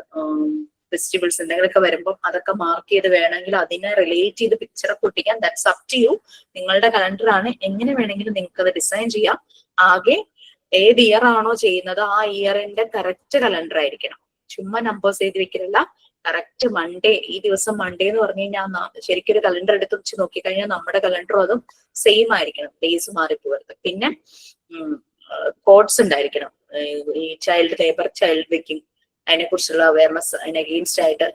ഫെസ്റ്റിവൽസ് എന്തെങ്കിലുമൊക്കെ വരുമ്പോൾ അതൊക്കെ മാർക്ക് ചെയ്ത് വേണമെങ്കിൽ അതിനെ റിലേറ്റ് ചെയ്ത് പിക്ചറൊക്കെ ഒട്ടിക്കാൻ. That's up to you. നിങ്ങളുടെ കലണ്ടറാണ്, എങ്ങനെ വേണമെങ്കിലും നിങ്ങൾക്ക് അത് ഡിസൈൻ ചെയ്യാം. ആകെ ഏത് ഇയർ ആണോ ചെയ്യുന്നത് ആ ഇയറിന്റെ കറക്റ്റ് കലണ്ടർ ആയിരിക്കണം. ചുമ്മാ നമ്പേഴ്സ് എഴുതി വെക്കലല്ല, കറക്റ്റ് മൺഡേ, ഈ ദിവസം മൺഡേ എന്ന് പറഞ്ഞു കഴിഞ്ഞാൽ ശരിക്കും ഒരു കലണ്ടർ എടുത്ത് വെച്ച് നോക്കിക്കഴിഞ്ഞാൽ നമ്മുടെ കലണ്ടറും അതും സെയിം ആയിരിക്കണം, ഡേയ്സ് മാറിപ്പോകരുത്. പിന്നെ കോഡ്സ് ഉണ്ടായിരിക്കണം. ഈ ചൈൽഡ് ലേബർ, ചൈൽഡ് ബേക്കിംഗ്, അതിനെ കുറിച്ചുള്ള അവയർനെസ്, അതിന് അഗെയിൻസ്റ്റ് ആയിട്ട്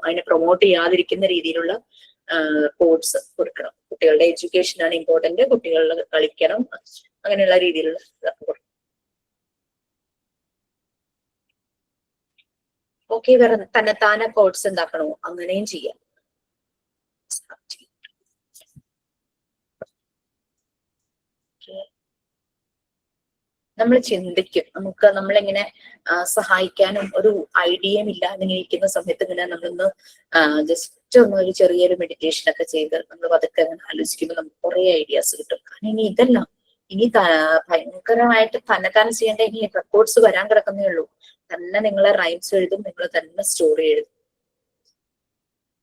അതിനെ പ്രൊമോട്ട് ചെയ്യാതിരിക്കുന്ന രീതിയിലുള്ള കോഡ്സ് കൊടുക്കണം. കുട്ടികളുടെ എഡ്യൂക്കേഷൻ ആണ് ഇമ്പോർട്ടന്റ്, കുട്ടികൾ കളിക്കണം, അങ്ങനെയുള്ള രീതിയിലുള്ള ഓക്കെ. വേറെ തന്നെത്താനെ കോഡ്സ് ഉണ്ടാക്കണോ, അങ്ങനെയും ചെയ്യാം. നമ്മൾ ചിന്തിക്കും, നമ്മളിങ്ങനെ സഹായിക്കാനും ഒരു ഐഡിയയും ഇല്ലാതെ ഇങ്ങനെ ഇരിക്കുന്ന സമയത്ത് ഇങ്ങനെ നമ്മളൊന്ന് ജസ്റ്റ് ഒന്ന് ഒരു ചെറിയൊരു മെഡിറ്റേഷൻ ഒക്കെ ചെയ്ത് നമ്മൾ പതുക്കെ അങ്ങനെ ആലോചിക്കുമ്പോൾ നമുക്ക് കുറെ ഐഡിയാസ് കിട്ടും. കാരണം ഇനി ഇതെല്ലാം ഇനി ഭയങ്കരമായിട്ട് തന്നെ ചെയ്യേണ്ട ഇനി റെക്കോർഡ്സ് വരാൻ കിടക്കുന്നേ ഉള്ളൂ. തന്നെ നിങ്ങളെ റൈംസ് എഴുതും, നിങ്ങൾ തന്നെ സ്റ്റോറി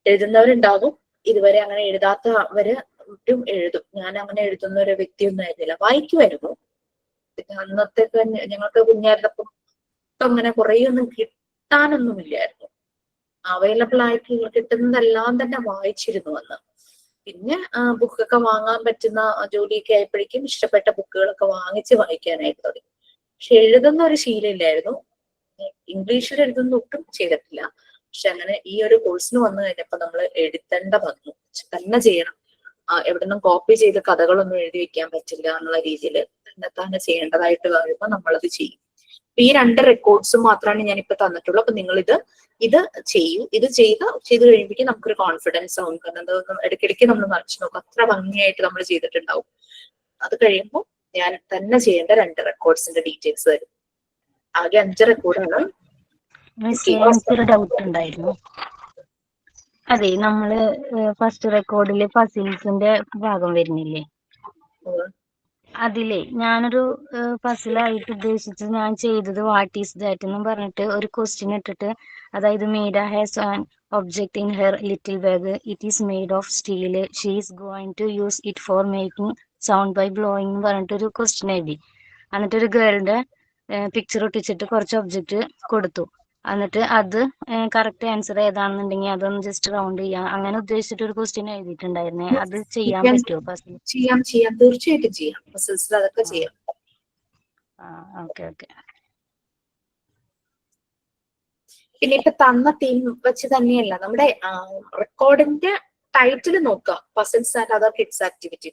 എഴുതുന്നവരുണ്ടാകും. ഇതുവരെ അങ്ങനെ എഴുതാത്തവര് എഴുതും. ഞാൻ അങ്ങനെ എഴുതുന്ന ഒരു വ്യക്തിയൊന്നും ആയിരുന്നില്ല, വായിക്കുമായിരുന്നു. പിന്നെ അന്നത്തേക്ക് ഞങ്ങൾക്ക് കുഞ്ഞായിരുന്നപ്പം അങ്ങനെ കുറെ ഒന്നും കിട്ടാനൊന്നുമില്ലായിരുന്നു. അവൈലബിൾ ആയിട്ട് കിട്ടുന്നതെല്ലാം തന്നെ വായിച്ചിരുന്നു അന്ന്. പിന്നെ ബുക്കൊക്കെ വാങ്ങാൻ പറ്റുന്ന ജോലിയൊക്കെ ആയപ്പോഴേക്കും ഇഷ്ടപ്പെട്ട ബുക്കുകളൊക്കെ വാങ്ങിച്ച് വായിക്കാനായിട്ട് തുടങ്ങി. പക്ഷെ എഴുതുന്ന ഒരു ശീലമില്ലായിരുന്നു. ഇംഗ്ലീഷിൽ എഴുതുന്ന ഒട്ടും ചെയ്തിട്ടില്ല. പക്ഷെ അങ്ങനെ ഈ ഒരു കോഴ്സിന് വന്നു കഴിഞ്ഞപ്പോ നമ്മൾ എഴുതേണ്ട വന്നു, തന്നെ ചെയ്യണം. എവിടെ നിന്നും കോപ്പി ചെയ്ത് കഥകളൊന്നും എഴുതി വെക്കാൻ പറ്റില്ല എന്നുള്ള രീതിയിൽ തന്നെ ചെയ്യേണ്ടതായിട്ട് വരുമ്പോ നമ്മളത് ചെയ്യും. ഈ 2 റെക്കോർഡ്സും മാത്രമാണ് ഞാനിപ്പോ തന്നിട്ടുള്ളൂ. അപ്പൊ നിങ്ങൾ ഇത് ചെയ്യൂ. ഇത് ചെയ്ത് കഴിയുമ്പോഴേക്കും നമുക്കൊരു കോൺഫിഡൻസ് ആവും. കാരണം എന്താ, ഇടയ്ക്കിടയ്ക്ക് നമ്മൾ മറിച്ച് നോക്കും, അത്ര ഭംഗിയായിട്ട് നമ്മൾ ചെയ്തിട്ടുണ്ടാവും. അത് കഴിയുമ്പോൾ ഞാൻ തന്നെ ചെയ്യേണ്ട 2 റെക്കോർഡ്സിന്റെ ഡീറ്റെയിൽസ് തരും. ആകെ 5 റെക്കോർഡാണ്. എനിക്കൊരു ഡൗട്ട് ഉണ്ടായിരുന്നു. അതെ, നമ്മള് ഫസ്റ്റ് റെക്കോർഡില് പസിൽസിന്റെ ഭാഗം വരുന്നില്ലേ, അതിലെ ഞാനൊരു പസിലായിട്ട് ഉദ്ദേശിച്ച് ഞാൻ ചെയ്തത് വാട്ട് ഈസ് ദാറ്റ് എന്നും പറഞ്ഞിട്ട് ഒരു ക്വസ്റ്റ്യൻ ഇട്ടിട്ട്, അതായത് Meera has an object in her little bag, it is made of steel, she is going to use it for making sound by blowing എന്ന് പറഞ്ഞിട്ട് ഒരു ക്വസ്റ്റ്യൻ എഴുതി. എന്നിട്ട് ഒരു ഗേളിന്റെ പിക്ചർ ഒട്ടിച്ചിട്ട് കുറച്ച് ഒബ്ജക്റ്റ് കൊടുത്തു. എന്നിട്ട് അത് കറക്റ്റ് ആൻസർ ഏതാണെന്നുണ്ടെങ്കിൽ അതൊന്ന് ജസ്റ്റ് റൗണ്ട് ചെയ്യാം, അങ്ങനെ ഉദ്ദേശിച്ചിട്ട് ഒരു ക്വസ്റ്റ്യൻ എഴുതിയിട്ടുണ്ടായിരുന്നേ. അത് ചെയ്യാൻ പറ്റുമോ പസിൽ? ചെയ്യാം, തീർച്ചയായിട്ടും ചെയ്യാം. പസിൽസിൽ അതൊക്കെ ചെയ്യാം. ഓക്കെ. പിന്നെ ഇപ്പൊ തന്ന തീം വെച്ച് തന്നെയല്ല, നമ്മുടെ റെക്കോർഡിന്റെ ടൈറ്റിൽ നോക്കുക, puzzles and other kids activity.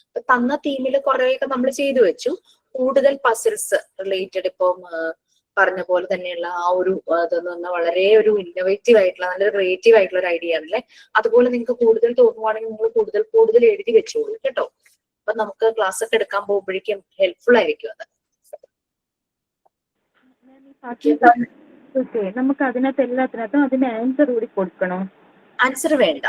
ഇപ്പൊ തന്ന തീമിൽ കുറെയൊക്കെ നമ്മൾ ചെയ്തു വെച്ചു. കൂടുതൽ പസിൽസ് റിലേറ്റഡ് ഇപ്പം പറഞ്ഞ പോലെ തന്നെയുള്ള ആ ഒരു അതെന്ന് പറഞ്ഞാൽ വളരെ ഒരു ഇന്നോവേറ്റീവ് ആയിട്ടുള്ള നല്ലൊരു ക്രിയേറ്റീവ് ആയിട്ടുള്ള ഒരു ഐഡിയ ആണല്ലേ. അതുപോലെ നിങ്ങൾക്ക് കൂടുതൽ തോന്നുവാണെങ്കിൽ നിങ്ങൾ കൂടുതൽ എഴുതി വെച്ചോളൂ കേട്ടോ. അപ്പൊ നമുക്ക് ക്ലാസ് ഒക്കെ എടുക്കാൻ പോകുമ്പോഴേക്കും ഹെൽപ്ഫുൾ ആയിരിക്കും അത്. നമുക്ക് അതിനകത്ത് എല്ലാത്തിനകത്തും അതിന് ആൻസർ കൂടി കൊടുക്കണോ? ആൻസർ വേണ്ട.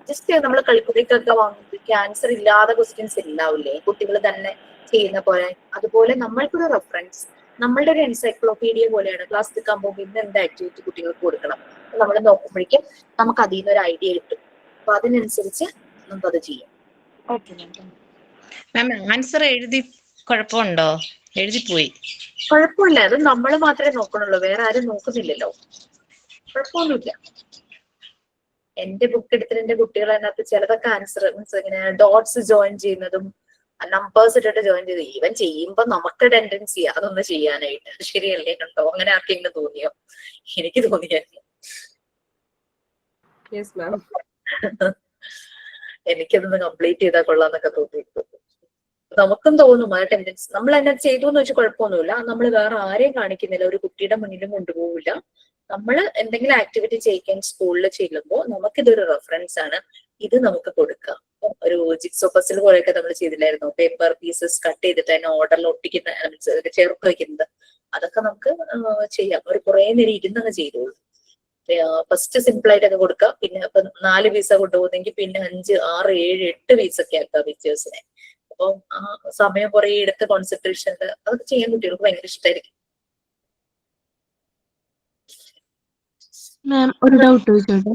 ജസ്റ്റ് നമ്മൾ കളിക്കുടിക്കൊക്കെ വാങ്ങിപ്പിക്കുക, ആൻസർ ഇല്ലാതെ ക്വസ്റ്റ്യൻസ് ഉണ്ടാവില്ലേ കുട്ടികൾ തന്നെ ചെയ്യുന്ന പോലെ. അതുപോലെ നമ്മൾക്കൊരു റെഫറൻസ്, നമ്മളുടെ ഒരു എൻസൈക്ലോപീഡിയ പോലെയാണ് ക്ലാസ് എടുക്കാൻ പോകുമ്പോൾ ഇന്ന് എന്ത് ആക്ടിവിറ്റി കുട്ടികൾക്ക് കൊടുക്കണം നമ്മൾ നോക്കുമ്പോഴേക്കും നമുക്ക് അതിൽ നിന്നൊരു ഐഡിയ കിട്ടും. അപ്പൊ അതിനനുസരിച്ച് നമുക്കത് ചെയ്യാം. മാം ആൻസർ എഴുതി കുഴപ്പമുണ്ടോ? എഴുതിപ്പോയി കുഴപ്പമില്ല, അത് നമ്മൾ മാത്രമേ നോക്കണുള്ളൂ, വേറെ ആരും നോക്കുന്നില്ലല്ലോ. കുഴപ്പമൊന്നുമില്ല. എന്റെ ബുക്ക് എടുത്തിട്ട് എന്റെ കുട്ടികൾ അതിനകത്ത് ചിലതൊക്കെ ആൻസർ മീൻസ് ഇങ്ങനെ ഡോട്ട്സ് ജോയിൻ ചെയ്യുന്നതും നമ്പേഴ്സ് ഇട്ടിട്ട് ജോയിൻ ചെയ്ത് ഈവൻ ചെയ്യുമ്പോ നമുക്ക് ടെൻഡൻസി അതൊന്ന് ചെയ്യാനായിട്ട്. ശരിയല്ലേ? കണ്ടോ, അങ്ങനെ ആർക്കെങ്കിലും തോന്നിയോ? എനിക്ക് തോന്നിയായിരുന്നു. എനിക്കതൊന്ന് കംപ്ലീറ്റ് ചെയ്താൽ കൊള്ളാന്നൊക്കെ തോന്നിയിട്ടു. നമുക്കും തോന്നും ആ ടെൻഡൻസി. നമ്മൾ എന്നെ ചെയ്തു എന്ന് വെച്ചാൽ കുഴപ്പമൊന്നുമില്ല. നമ്മൾ വേറെ ആരെയും കാണിക്കുന്നില്ല, ഒരു കുട്ടിയുടെ മുന്നിലും കൊണ്ടുപോകില്ല. നമ്മൾ എന്തെങ്കിലും ആക്ടിവിറ്റി ചെയ്യിക്കാൻ സ്കൂളിൽ ചെല്ലുമ്പോൾ നമുക്കിതൊരു റെഫറൻസ് ആണ്, ഇത് നമുക്ക് കൊടുക്കാം. ഒരു ജിക്സോ പസിൽ പോലെയൊക്കെ നമ്മൾ ചെയ്തില്ലായിരുന്നു, പേപ്പർ പീസസ് കട്ട് ചെയ്തിട്ട് അതിനെ ഓർഡറിൽ ഒട്ടിക്കുന്ന ചേർത്ത് വെക്കുന്നത്. അതൊക്കെ നമുക്ക് ചെയ്യാം. ഒരു കുറെ നേരം ഇരുന്നങ്ങ് ചെയ്തോളൂ. ഫസ്റ്റ് സിമ്പിൾ ആയിട്ടൊക്കെ കൊടുക്കുക. പിന്നെ ഇപ്പൊ 4 പീസ കൊണ്ടുപോകുന്നെങ്കിൽ പിന്നെ 5, 6, 7, 8 പീസൊക്കെ ആക്കുക പിക്ചേഴ്സിനെ. അപ്പൊ ആ സമയം കുറെ എടുത്ത് കോൺസെൻട്രേഷൻ അതൊക്കെ ചെയ്യാൻ കുട്ടികൾക്ക് ഭയങ്കര ഇഷ്ടമായിരിക്കും. മാം ഒരു ഡൗട്ട് ചോദിച്ചോട്ടെ?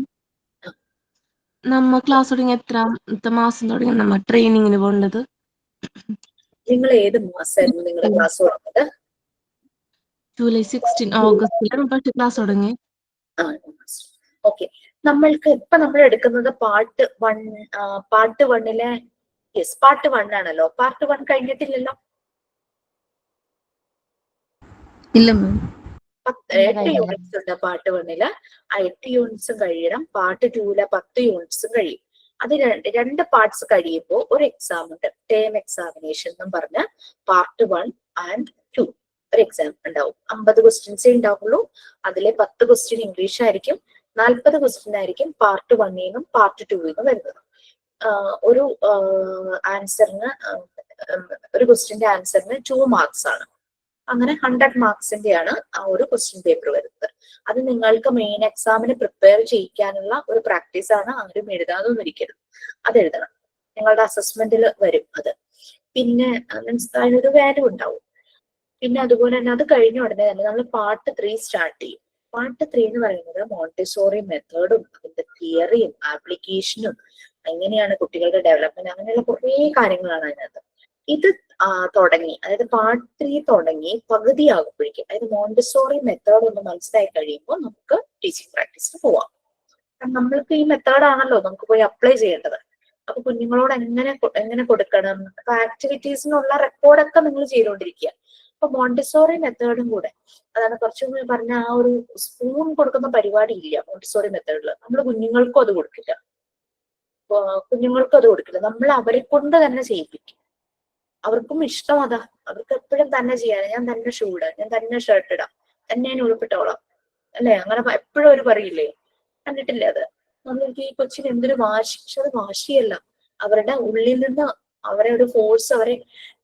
നമ്മ ക്ലാസ് തുടങ്ങി എത്രാമത്തെ മാസം തുടങ്ങി നമ്മ ട്രെയിനിങ്ങിന് പോകേണ്ടത്? നിങ്ങൾ ഏത് മാസമായിരുന്നു നിങ്ങളുടെ ക്ലാസ് തുടങ്ങുന്നത്? ജൂലൈ 16 ഓഗസ്റ്റിലാണ് പക്ഷെ ക്ലാസ് തുടങ്ങി. ഓക്കെ. നമ്മൾക്ക് ഇപ്പൊ നമ്മൾ എടുക്കുന്നത് പാർട്ട് 1 യെസ് പാർട്ട് 1 ആണല്ലോ. പാർട്ട് 1 കഴിഞ്ഞിട്ടില്ലല്ലോ? ഇല്ല മാം. 8 യൂണിറ്റ്സ് ഉണ്ട് പാർട്ട് 1. ആ 8 യൂണിറ്റ്സും കഴിയണം. പാർട്ട് 2 10 യൂണിറ്റ്സും കഴിയും. അത് രണ്ട് പാർട്സ് കഴിയുമ്പോൾ ഒരു എക്സാം ഉണ്ട്, ടേം എക്സാമിനേഷൻ എന്നും പറഞ്ഞ പാർട്ട് 1 and 2 ഒരു എക്സാം ഉണ്ടാവും. 50 ക്വസ്റ്റ്യൻസേ ഉണ്ടാവുള്ളൂ. അതിലെ 10 ക്വസ്റ്റ്യൻ ഇംഗ്ലീഷ് ആയിരിക്കും, 40 ക്വസ്റ്റ്യൻ ആയിരിക്കും പാർട്ട് 1 പാർട്ട് 2 വരുന്നത്. ഒരു ക്വസ്റ്റ്യന്റെ ആൻസറിന് 2 മാർക്സ് ആണ്. അങ്ങനെ 100 മാർക്സിന്റെയാണ് ആ ഒരു ക്വസ്റ്റ്യൻ പേപ്പർ വരുന്നത്. അത് നിങ്ങൾക്ക് മെയിൻ എക്സാമിന് പ്രിപ്പയർ ചെയ്യിക്കാനുള്ള ഒരു പ്രാക്ടീസ് ആണ്. ആരും എഴുതാതൊന്നും ഇരിക്കരുത്, അത് എഴുതണം. നിങ്ങളുടെ അസസ്മെന്റിൽ വരും അത്. പിന്നെ മീൻസ് അതിനൊരു വാല്യൂ ഉണ്ടാവും. പിന്നെ അതുപോലെ തന്നെ അത് കഴിഞ്ഞ ഉടനെ തന്നെ നമ്മൾ പാർട്ട് 3 സ്റ്റാർട്ട് ചെയ്യും. പാർട്ട് 3 എന്ന് പറയുന്നത് മോണ്ടിസോറി മെത്തേഡും അതിന്റെ തിയറിയും ആപ്ലിക്കേഷനും എങ്ങനെയാണ് കുട്ടികളുടെ ഡെവലപ്മെന്റ്, അങ്ങനെയുള്ള കുറേ കാര്യങ്ങളാണ് അതിനകത്ത്. ഇത് തുടങ്ങി, അതായത് പാർട്ട് 3 തുടങ്ങി പകുതിയാകുമ്പോഴേക്കും, അതായത് മോണ്ടിസോറി മെത്തേഡ് ഒന്ന് മനസ്സിലായി കഴിയുമ്പോൾ നമുക്ക് ടീച്ചിങ് പ്രാക്ടീസിന് പോവാം. നമ്മൾക്ക് ഈ മെത്തേഡാണല്ലോ നമുക്ക് പോയി അപ്ലൈ ചെയ്യേണ്ടത്. അപ്പൊ കുഞ്ഞുങ്ങളോട് എങ്ങനെ കൊടുക്കണം, അപ്പൊ ആക്ടിവിറ്റീസിനുള്ള റെക്കോർഡൊക്കെ നിങ്ങൾ ചെയ്തുകൊണ്ടിരിക്കുക. അപ്പൊ മോണ്ടിസോറി മെത്തേഡും കൂടെ അതാണ് കുറച്ചുകൂടി പറഞ്ഞ ആ ഒരു സ്പൂൺ കൊടുക്കുന്ന പരിപാടി ഇല്ല മോണ്ടിസോറി മെത്തേഡിൽ. നമ്മൾ കുഞ്ഞുങ്ങൾക്കും അത് കൊടുക്കില്ല, നമ്മൾ അവരെ കൊണ്ട് തന്നെ ചെയ്യിപ്പിക്കും. അവർക്കും ഇഷ്ടം അതാ, അവർക്ക് എപ്പോഴും തന്നെ ചെയ്യാൻ. ഞാൻ തന്നെ ഷൂ ഇടാം, ഞാൻ തന്നെ ഷർട്ട് ഇടാം, തന്നെ ഞാൻ ഉടുപ്പിട്ടോളാം അല്ലെ, അങ്ങനെ എപ്പോഴും അവർ പറയില്ലേ, കണ്ടിട്ടില്ലേ അത്? നമ്മൾക്ക് ഈ കൊച്ചിന് എന്തൊരു വാശി, പക്ഷെ അത് വാശിയല്ല, അവരുടെ ഉള്ളിൽ നിന്ന് അവരെ ഒരു ഫോഴ്സ്,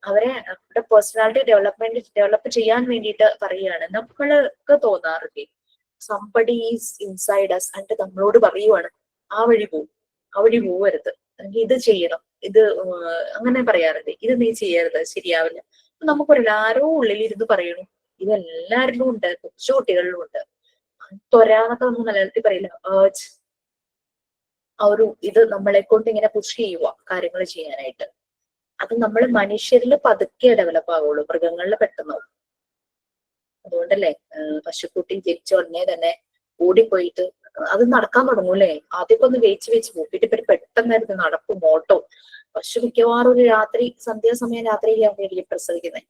അവരുടെ പേഴ്സണാലിറ്റി ഡെവലപ്പ് ചെയ്യാൻ വേണ്ടിയിട്ട് പറയുകയാണ്. നമ്മൾക്ക് തോന്നാറില്ലേ സംബഡി ഈസ് ഇൻസൈഡ് അസ് എന്നിട്ട് നമ്മളോട് പറയുവാണ് ആ വഴി പോവരുത്, അല്ലെങ്കിൽ ഇത് ചെയ്യണം, ഇത് അങ്ങനെ പറയാറില്ലേ, ഇത് നീ ചെയ്യരുത്, ശരിയാവില്ല. നമുക്കൊരു ആരോ ഉള്ളിലിരുന്ന് പറയണു. ഇതെല്ലാവരിലും ഉണ്ട്, കൊച്ചു കുട്ടികളിലും ഉണ്ട്. ത്വരാന്നൊക്കെ നമ്മൾ മലയാളത്തിൽ പറയില്ല, ആ ഒരു ഇത് നമ്മളെ കൊണ്ട് ഇങ്ങനെ പുഷ് ചെയ്യുക കാര്യങ്ങൾ ചെയ്യാനായിട്ട്. അത് നമ്മൾ മനുഷ്യരിൽ പതുക്കെ ഡെവലപ്പ് ആവുള്ളൂ, മൃഗങ്ങളിൽ പെട്ടെന്ന്. അതുകൊണ്ടല്ലേ പശുക്കുട്ടി ജനിച്ച ഉടനെ തന്നെ ഓടിപ്പോയിട്ട് അത് നടക്കാൻ തുടങ്ങൂല്ലേ. ആദ്യമൊക്കെ ഒന്ന് വെച്ച് പോക്കിട്ട് ഇപ്പൊ പെട്ടെന്നായിരുന്നു നടപ്പും ഓട്ടവും. പശു മിക്കവാറും ഒരു സന്ധ്യാസമയം രാത്രിയിലാവുകയായിരിക്കും പ്രസവിക്കുന്നത്.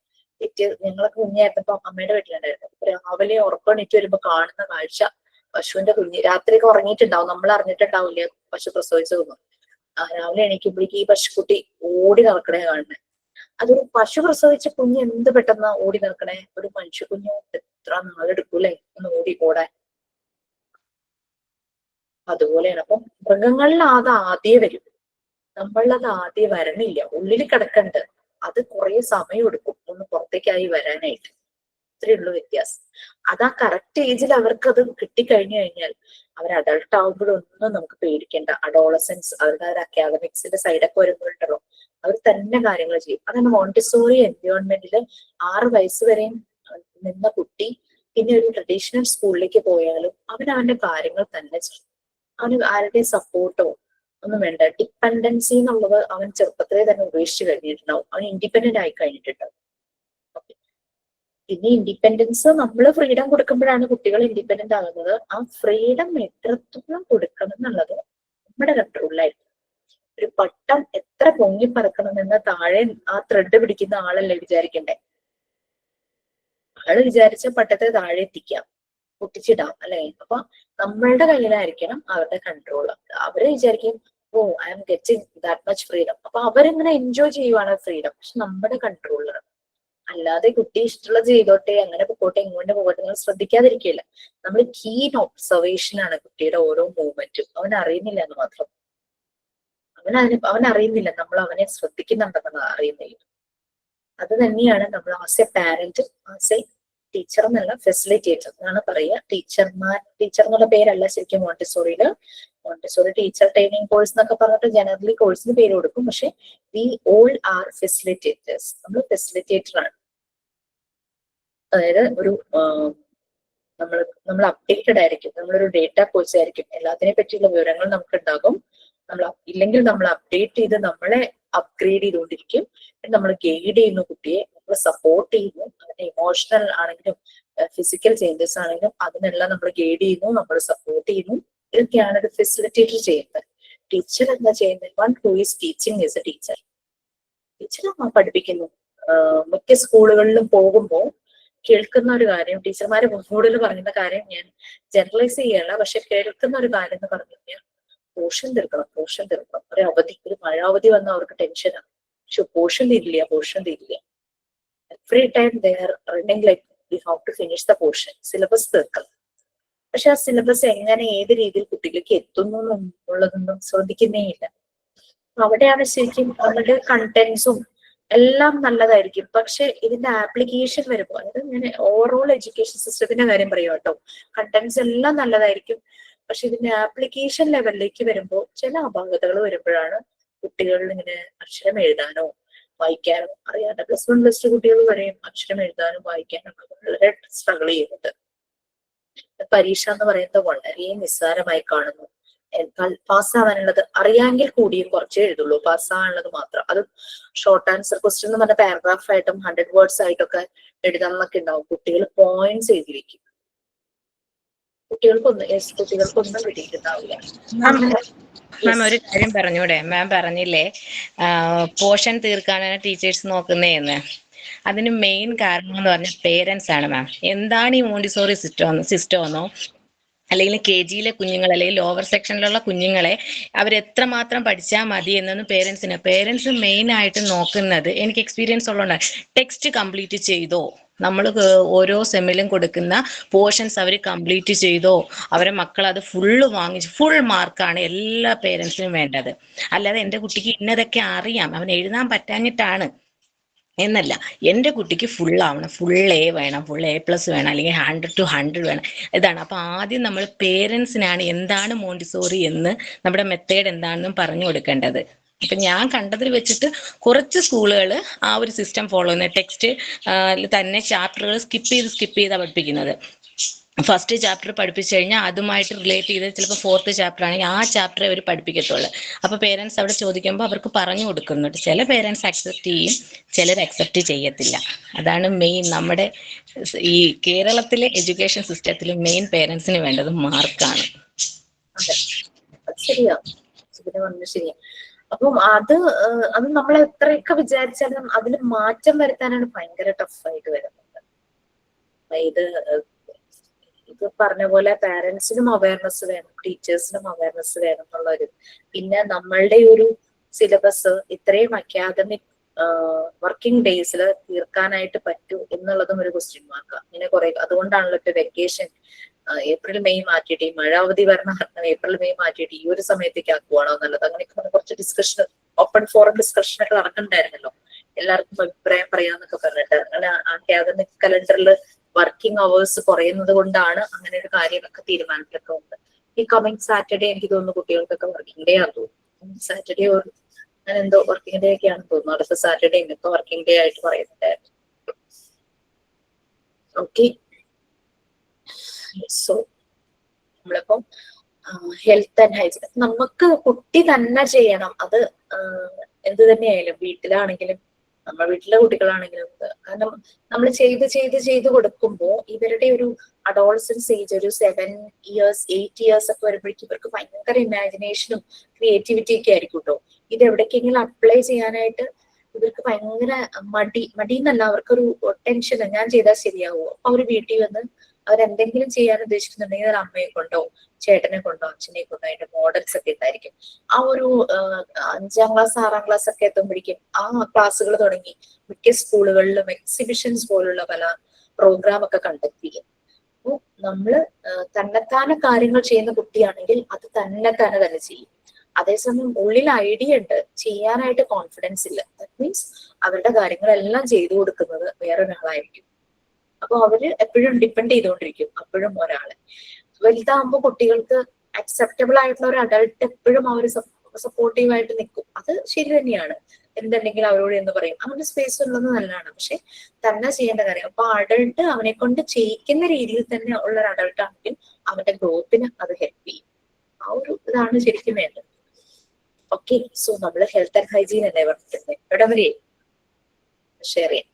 ഞങ്ങളൊക്കെ കുഞ്ഞായിരുന്നപ്പോ അമ്മയുടെ വീട്ടിലുണ്ടായിരുന്നു. രാവിലെ ഉറക്കണിറ്റ് വരുമ്പോ കാണുന്ന കാഴ്ച പശുവിന്റെ കുഞ്ഞ് രാത്രിയൊക്കെ ഉറങ്ങിയിട്ടുണ്ടാവും, നമ്മൾ അറിഞ്ഞിട്ടുണ്ടാവില്ല പശു പ്രസവിച്ചതൊന്നും. രാവിലെ എണീക്കുമ്പോഴേക്ക് ഈ പശുക്കുട്ടി ഓടി നടക്കണേ കാണുന്നത്. അതൊരു പശു പ്രസവിച്ച കുഞ്ഞ് എന്ത് പെട്ടെന്ന് ഓടി നടക്കണേ. ഒരു മനുഷ്യ കുഞ്ഞ് എത്ര നാളെടുക്കൂലേ ഒന്ന് ഓടാൻ. അതുപോലെയാണ്. അപ്പം മൃഗങ്ങളിൽ അത് ആദ്യം വരും, നമ്മളത് ആദ്യം വരണില്ല, ഉള്ളിൽ കിടക്കണ്ട്. അത് കുറെ സമയം എടുക്കും ഒന്ന് പുറത്തേക്കായി വരാനായിട്ട്. ഇത്രയേ ഉള്ളൂ വ്യത്യാസം. അതാ കറക്റ്റ് ഏജിൽ അവർക്ക് അത് കിട്ടിക്കഴിഞ്ഞു കഴിഞ്ഞാൽ അവർ അഡൾട്ട് ആകുമ്പോഴൊന്നും നമുക്ക് പേടിക്കേണ്ട. അഡോളസൻസ്, അവരുടെ അക്കാദമിക്സിന്റെ സൈഡൊക്കെ വരുമ്പോഴുണ്ടല്ലോ അവർ തന്നെ കാര്യങ്ങൾ ചെയ്യും. അതാണ് മോണ്ടിസോറി എൻവയോൺമെന്റിൽ 6 വയസ്സ് വരെയും നിന്ന കുട്ടി പിന്നെ ഒരു ട്രഡീഷണൽ സ്കൂളിലേക്ക് പോയാലും അവന്റെ കാര്യങ്ങൾ തന്നെ ചെയ്യും. അവന് ആരുടെ സപ്പോർട്ടോ ഒന്നും വേണ്ട. ഡിപ്പെൻഡൻസി എന്നുള്ളത് അവൻ ചെറുപ്പത്തിലെ തന്നെ ഉപേക്ഷിച്ച് കഴിഞ്ഞിട്ടുണ്ടാവും, അവൻ ഇൻഡിപെൻഡന്റ് ആയി കഴിഞ്ഞിട്ടുണ്ടാവും. പിന്നെ ഇൻഡിപെൻഡൻസ് നമ്മൾ ഫ്രീഡം കൊടുക്കുമ്പോഴാണ് കുട്ടികൾ ഇൻഡിപെൻഡന്റ് ആകുന്നത്. ആ ഫ്രീഡം എത്രത്തോളം കൊടുക്കണം എന്നുള്ളത് നമ്മുടെ കൺട്രോളിലായിരിക്കും. ഒരു പട്ടം എത്ര പൊങ്ങി പറക്കണമെന്ന് താഴെ ആ ത്രെഡ് പിടിക്കുന്ന ആളല്ലേ വിചാരിക്കണ്ടേ. ആള് വിചാരിച്ച പട്ടത്തെ താഴെ എത്തിക്കാം, പൊട്ടിച്ചിടാം അല്ലെ. അപ്പൊ നമ്മളുടെ കയ്യിലായിരിക്കണം അവരുടെ കൺട്രോൾ. അവര് വിചാരിക്കും oh I'm getting that much freedom, അപ്പൊ അവരിങ്ങനെ എൻജോയ് ചെയ്യുവാണ് ഫ്രീഡം. പക്ഷെ നമ്മുടെ കൺട്രോളിലാണ്. അല്ലാതെ കുട്ടി ഇഷ്ടമുള്ളത് ചെയ്തോട്ടെ, അങ്ങനെ പോകട്ടെ, ഇങ്ങോട്ട് പോകട്ടെ, നിങ്ങൾ ശ്രദ്ധിക്കാതിരിക്കില്ല. നമ്മൾ കീൻ ഒബ്സർവേഷൻ ആണ് കുട്ടിയുടെ ഓരോ മൂവ്മെന്റും. അവൻ അറിയുന്നില്ല എന്ന് മാത്രം. അവൻ അറിയുന്നില്ല നമ്മൾ അവനെ ശ്രദ്ധിക്കുന്നുണ്ടെന്ന് അറിയുന്നില്ല. അത് തന്നെയാണ് നമ്മൾ as A parent, as A teacher എന്നല്ല ഫെസിലിറ്റേറ്റർ എന്നാണ് പറയുക. ടീച്ചർ എന്നുള്ള പേരല്ല ശരിക്കും മോണ്ടിസോറിയില്. മോണ്ടിസോറി ടീച്ചർ ട്രെയിനിങ് കോഴ്സ് എന്നൊക്കെ പറഞ്ഞിട്ട് ജനറലി കോഴ്സിന് പേര് കൊടുക്കും. പക്ഷെ വി ഓൾ ആർ ഫെസിലിറ്റേറ്റേഴ്സ്. നമ്മൾ ഫെസിലിറ്റേറ്റർ ആണ്. അതായത് ഒരു നമ്മൾ അപ്ഡേറ്റഡ് ആയിരിക്കും, നമ്മളൊരു ഡേറ്റ കോച്ച് ആയിരിക്കും. എല്ലാത്തിനെ പറ്റിയുള്ള വിവരങ്ങൾ നമുക്ക് ഉണ്ടാകും. ഇല്ലെങ്കിൽ നമ്മൾ അപ്ഡേറ്റ് ചെയ്ത് നമ്മളെ അപ്ഗ്രേഡ് ചെയ്തുകൊണ്ടിരിക്കും. നമ്മൾ ഗൈഡ് ചെയ്യുന്നു കുട്ടിയെ, നമ്മൾ സപ്പോർട്ട് ചെയ്യുന്നു. അതിന് ഇമോഷണൽ ആണെങ്കിലും ഫിസിക്കൽ ചേഞ്ചസ് ആണെങ്കിലും അതിനെല്ലാം നമ്മൾ ഗൈഡ് ചെയ്യുന്നു, നമ്മൾ സപ്പോർട്ട് ചെയ്യുന്നു. ഇതൊക്കെയാണ് ഒരു ഫെസിലിറ്റേറ്റർ ചെയ്യുന്നത്. ടീച്ചർ എന്താ ചെയ്യുന്നത്? One who is teaching is A teacher. Teacher പഠിപ്പിക്കുന്നു. മിക്ക സ്കൂളുകളിലും പോകുമ്പോൾ കേൾക്കുന്ന ഒരു കാര്യം, ടീച്ചർമാര് കൂടുതൽ പറയുന്ന കാര്യം, ഞാൻ ജനറലൈസ് ചെയ്യല്ല, പക്ഷെ കേൾക്കുന്ന ഒരു കാര്യം എന്ന് പറഞ്ഞു കഴിഞ്ഞാൽ പോർഷൻ തീർക്കണം. ഒരു അവധി, ഒരു മഴ അവധി വന്ന അവർക്ക് ടെൻഷനാണ്. പക്ഷെ പോർഷൻ തീരില്ല. Every time they are running like we have to finish the portion. Syllabus തീർക്കണം. പക്ഷെ ആ സിലബസ് എങ്ങനെ ഏത് രീതിയിൽ കുട്ടികൾക്ക് എത്തുന്നു എന്നുള്ളതൊന്നും ശ്രദ്ധിക്കുന്നേ ഇല്ല. അവിടെയാണ് ശരിക്കും നമ്മുടെ കണ്ടന്റ്സും എല്ലാം നല്ലതായിരിക്കും. പക്ഷെ ഇതിന്റെ ആപ്ലിക്കേഷൻ വരുമ്പോൾ, അതായത് ഞാൻ ഓവറോൾ എഡ്യൂക്കേഷൻ സിസ്റ്റത്തിന്റെ കാര്യം പറയാം കേട്ടോ. കണ്ടന്റ്സ് എല്ലാം നല്ലതായിരിക്കും, പക്ഷെ ഇതിന്റെ ആപ്ലിക്കേഷൻ ലെവലിലേക്ക് വരുമ്പോൾ ചില അപാകതകൾ വരുമ്പോഴാണ് കുട്ടികളിൽ ഇങ്ങനെ അക്ഷരം എഴുതാനോ വായിക്കാനോ അറിയാതെ പ്ലസ് 1 പ്ലസ് 2 കുട്ടികൾ വരെയും അക്ഷരം എഴുതാനും വായിക്കാനും ഒക്കെ വളരെ സ്ട്രഗിൾ ചെയ്യുന്നുണ്ട്. പരീക്ഷ എന്ന് പറയുന്നത് വളരെ നിസ്സാരമായി കാണുന്നു. പാസ്സാവാനുള്ളത് അറിയാമെങ്കിൽ കൂടിയും കുറച്ചേ എഴുതുള്ളൂ, പാസ്സാവാനുള്ളത് മാത്രം. അത് ഷോർട്ട് ആൻസർ ക്വസ്റ്റ്യൻ എന്ന് പറഞ്ഞ പാരഗ്രാഫ് ആയിട്ടും 100 വേർഡ്സ് ആയിട്ടൊക്കെ എഴുതാനൊക്കെ ഉണ്ടാവും. കുട്ടികൾ പോയിന്റ്സ് എഴുതി വെക്കും. കുട്ടികൾക്കൊന്നും കിട്ടിയിട്ടുണ്ടാവില്ല. മാം ഒരു കാര്യം പറഞ്ഞൂടെ? മാം പറഞ്ഞില്ലേ പോർഷൻ തീർക്കാനാണ് ടീച്ചേഴ്സ് നോക്കുന്നതെന്ന്. അതിന് മെയിൻ കാരണം എന്ന് പറഞ്ഞാൽ പേരൻസ് ആണ് മാം. എന്താണ് ഈ മോണ്ടിസോറി സിസ്റ്റം എന്നോ അല്ലെങ്കിൽ KG-യിലെ കുഞ്ഞുങ്ങൾ അല്ലെങ്കിൽ ലോവർ സെക്ഷനിലുള്ള കുഞ്ഞുങ്ങളെ അവരെത്രമാത്രം പഠിച്ചാൽ മതി എന്നൊന്നും പേരൻസ് മെയിൻ ആയിട്ട് നോക്കുന്നത്, എനിക്ക് എക്സ്പീരിയൻസ് ഉള്ളതുകൊണ്ട്, ടെക്സ്റ്റ് കംപ്ലീറ്റ് ചെയ്തോ, നമ്മൾ ഓരോ സെമ്മിലും കൊടുക്കുന്ന പോർഷൻസ് അവർ കംപ്ലീറ്റ് ചെയ്തോ, അവരെ മക്കൾ അത് ഫുള്ള് വാങ്ങിച്ച് ഫുൾ മാർക്കാണ് എല്ലാ പേരൻസിനും വേണ്ടത്. അല്ലാതെ എൻ്റെ കുട്ടിക്ക് ഇന്നതൊക്കെ അറിയാം, അവൻ എഴുതാൻ പറ്റാഞ്ഞിട്ടാണ് എന്നല്ല. എൻ്റെ കുട്ടിക്ക് ഫുൾ ആവണം, ഫുൾ A വേണം, ഫുൾ A+ വേണം, അല്ലെങ്കിൽ 100 to 100 വേണം. ഇതാണ്. അപ്പൊ ആദ്യം നമ്മൾ പേരൻസിനാണ് എന്താണ് മോണ്ടിസോറി എന്ന്, നമ്മുടെ മെത്തേഡ് എന്താണെന്നും പറഞ്ഞു കൊടുക്കേണ്ടത്. അപ്പൊ ഞാൻ കണ്ടതിൽ വെച്ചിട്ട് കുറച്ച് സ്കൂളുകൾ ആ ഒരു സിസ്റ്റം ഫോളോ ചെയ്യുന്നത്, ടെക്സ്റ്റ് തന്നെ ചാപ്റ്ററുകൾ സ്കിപ്പ് ചെയ്താ പഠിപ്പിക്കുന്നത്. ഫസ്റ്റ് ചാപ്റ്റർ പഠിപ്പിച്ചു കഴിഞ്ഞാൽ അതുമായിട്ട് റിലേറ്റ് ചെയ്ത് ചിലപ്പോൾ 4th ചാപ്റ്റർ ആണെങ്കിൽ ആ ചാപ്റ്ററെ അവർ പഠിപ്പിക്കത്തുള്ളൂ. അപ്പൊ പേരൻസ് അവിടെ ചോദിക്കുമ്പോൾ അവർക്ക് പറഞ്ഞു കൊടുക്കുന്നുണ്ട്. ചില പേരൻസ് അക്സെപ്റ്റ് ചെയ്യും, ചിലർ അക്സെപ്റ്റ് ചെയ്യത്തില്ല. അതാണ് മെയിൻ നമ്മുടെ ഈ കേരളത്തിലെ എഡ്യൂക്കേഷൻ സിസ്റ്റത്തിൽ മെയിൻ പേരൻസിന് വേണ്ടത് മാർക്കാണ്. ശരിയാ, ശരിയാ. അപ്പം അത് നമ്മൾ എത്രയൊക്കെ വിചാരിച്ചാലും അതിൽ മാറ്റം വരുത്താനാണ് ഭയങ്കര ടഫായിട്ട് വരുന്നത്. ഇത് പറഞ്ഞ പോലെ പാരന്റ്സിനും അവയർനെസ് വേണം, ടീച്ചേഴ്സിനും അവയർനെസ് വേണം എന്നുള്ളൊരു. പിന്നെ നമ്മളുടെ ഒരു സിലബസ് ഇത്രയും അക്കാദമിക് വർക്കിംഗ് ഡേയ്സിൽ തീർക്കാനായിട്ട് പറ്റൂ എന്നുള്ളതും ഒരു ക്വസ്റ്റ്യൻ മാർക്കാണ്. ഇങ്ങനെ കുറെ, അതുകൊണ്ടാണല്ലോ ഇപ്പൊ വെക്കേഷൻ ഏപ്രിൽ മെയ് മാറ്റിയിട്ട്, ഈ മഴ അവധി വരണ ഏപ്രിൽ മെയ് മാറ്റിയിട്ട് ഈ ഒരു സമയത്തേക്ക് ആക്കുവാണോ എന്നുള്ളത്. അങ്ങനെയൊക്കെ കുറച്ച് ഡിസ്കഷൻ, ഓപ്പൺ ഫോറം ഡിസ്കഷൻ ഒക്കെ നടക്കണ്ടായിരുന്നല്ലോ. എല്ലാവർക്കും അഭിപ്രായം പറയാന്നൊക്കെ പറഞ്ഞിട്ട്. അങ്ങനെ അക്കാദമിക് കലണ്ടറിൽ വർക്കിംഗ് അവേഴ്സ് കുറയുന്നത് കൊണ്ടാണ് അങ്ങനെ ഒരു കാര്യമൊക്കെ തീരുമാനത്തിലൊക്കെ ഉണ്ട്. ഈ കമ്മിങ് സാറ്റർഡേ എനിക്ക് തോന്നുന്നു കുട്ടികൾക്കൊക്കെ വർക്കിംഗ് ഡേ ആണെന്ന് തോന്നുന്നു. സാറ്റർഡേ അങ്ങനെ എന്തോ വർക്കിംഗ് ഡേ ഒക്കെ ആണെന്ന് തോന്നുന്നു. അടുത്ത സാറ്റർഡേ ഇന്നൊക്കെ വർക്കിംഗ് ഡേ ആയിട്ട് പറയുന്നുണ്ടായിരുന്നു. ഓക്കെ, സോ നമ്മളിപ്പം ഹെൽത്ത് ആൻഡ് ഹൈജീൻ നമുക്ക് കുട്ടി തന്നെ ചെയ്യണം. അത് എന്ത് തന്നെയായാലും, വീട്ടിലാണെങ്കിലും നമ്മുടെ വീട്ടിലെ കുട്ടികളാണെങ്കിലും. കാരണം നമ്മൾ ചെയ്ത് കൊടുക്കുമ്പോൾ ഇവരുടെ ഒരു അഡോളസൻസ് ഏജ് ഒരു 7 years 8 years ഒക്കെ വരുമ്പോഴേക്കും ഇവർക്ക് ഭയങ്കര ഇമാജിനേഷനും ക്രിയേറ്റിവിറ്റി ഒക്കെ ആയിരിക്കും കേട്ടോ. ഇത് എവിടേക്കെങ്കിലും അപ്ലൈ ചെയ്യാനായിട്ട് ഇവർക്ക് ഭയങ്കര മടി എന്നല്ല, അവർക്കൊരു ടെൻഷൻ, ഞാൻ ചെയ്താൽ ശരിയാവുമോ. അപ്പൊ അവർ വീട്ടിൽ വന്ന് അവരെന്തെങ്കിലും ചെയ്യാൻ ഉദ്ദേശിക്കുന്നുണ്ടെങ്കിൽ ഒരു അമ്മയെ കൊണ്ടോ ചേട്ടനെ കൊണ്ടോ അച്ഛനെ കൊണ്ടോ അതിന്റെ മോഡൽസ് ഒക്കെ ഉണ്ടായിരിക്കും. ആ ഒരു 5ാം ക്ലാസ് 6ാം ക്ലാസ് ഒക്കെ എത്തുമ്പോഴേക്കും ആ ക്ലാസ്സുകൾ തുടങ്ങി മിക്ക സ്കൂളുകളിലും എക്സിബിഷൻസ് പോലുള്ള പല പ്രോഗ്രാം ഒക്കെ കണ്ടക്ട് ചെയ്യും. അപ്പോൾ നമ്മള് തന്നെത്താനെ കാര്യങ്ങൾ ചെയ്യുന്ന കുട്ടിയാണെങ്കിൽ അത് തന്നെ ചെയ്യും. അതേസമയം ഉള്ളിൽ ഐഡിയ ഉണ്ട്, ചെയ്യാനായിട്ട് കോൺഫിഡൻസ് ഇല്ല. ദാറ്റ് മീൻസ് അവരുടെ കാര്യങ്ങളെല്ലാം ചെയ്തു കൊടുക്കുന്നത് വേറൊരാളായിരിക്കും. അപ്പൊ അവര് എപ്പോഴും ഡിപ്പെൻഡ് ചെയ്തുകൊണ്ടിരിക്കും, അപ്പോഴും ഒരാളെ. വലുതാകുമ്പോൾ കുട്ടികൾക്ക് അക്സെപ്റ്റബിൾ ആയിട്ടുള്ള ഒരു അഡൾട്ട് എപ്പോഴും അവർ സപ്പോർട്ടീവായിട്ട് നിൽക്കും. അത് ശരി തന്നെയാണ്. എന്തുണ്ടെങ്കിലും അവരോട് എന്ന് പറയും. അങ്ങനെ സ്പേസ് ഉള്ളത് നല്ലതാണ്. പക്ഷെ തന്നെ ചെയ്യേണ്ട കാര്യം, അപ്പൊ അഡൾട്ട് അവനെ കൊണ്ട് ചെയ്യിക്കുന്ന രീതിയിൽ തന്നെ ഉള്ള ഒരു അഡൾട്ട് ആണെങ്കിൽ അവന്റെ ഗ്രോത്തിന് അത് ഹെൽപ്പ് ചെയ്യും. ആ ഒരു ഇതാണ് ശരിക്കും വേണ്ടത്. ഓക്കെ, സോ നമ്മള് ഹെൽത്ത് ആൻഡ് ഹൈജീൻ അല്ലേ പറഞ്ഞിട്ടുണ്ട്. എവിടെ വരെ ഷെയർ ചെയ്യാം.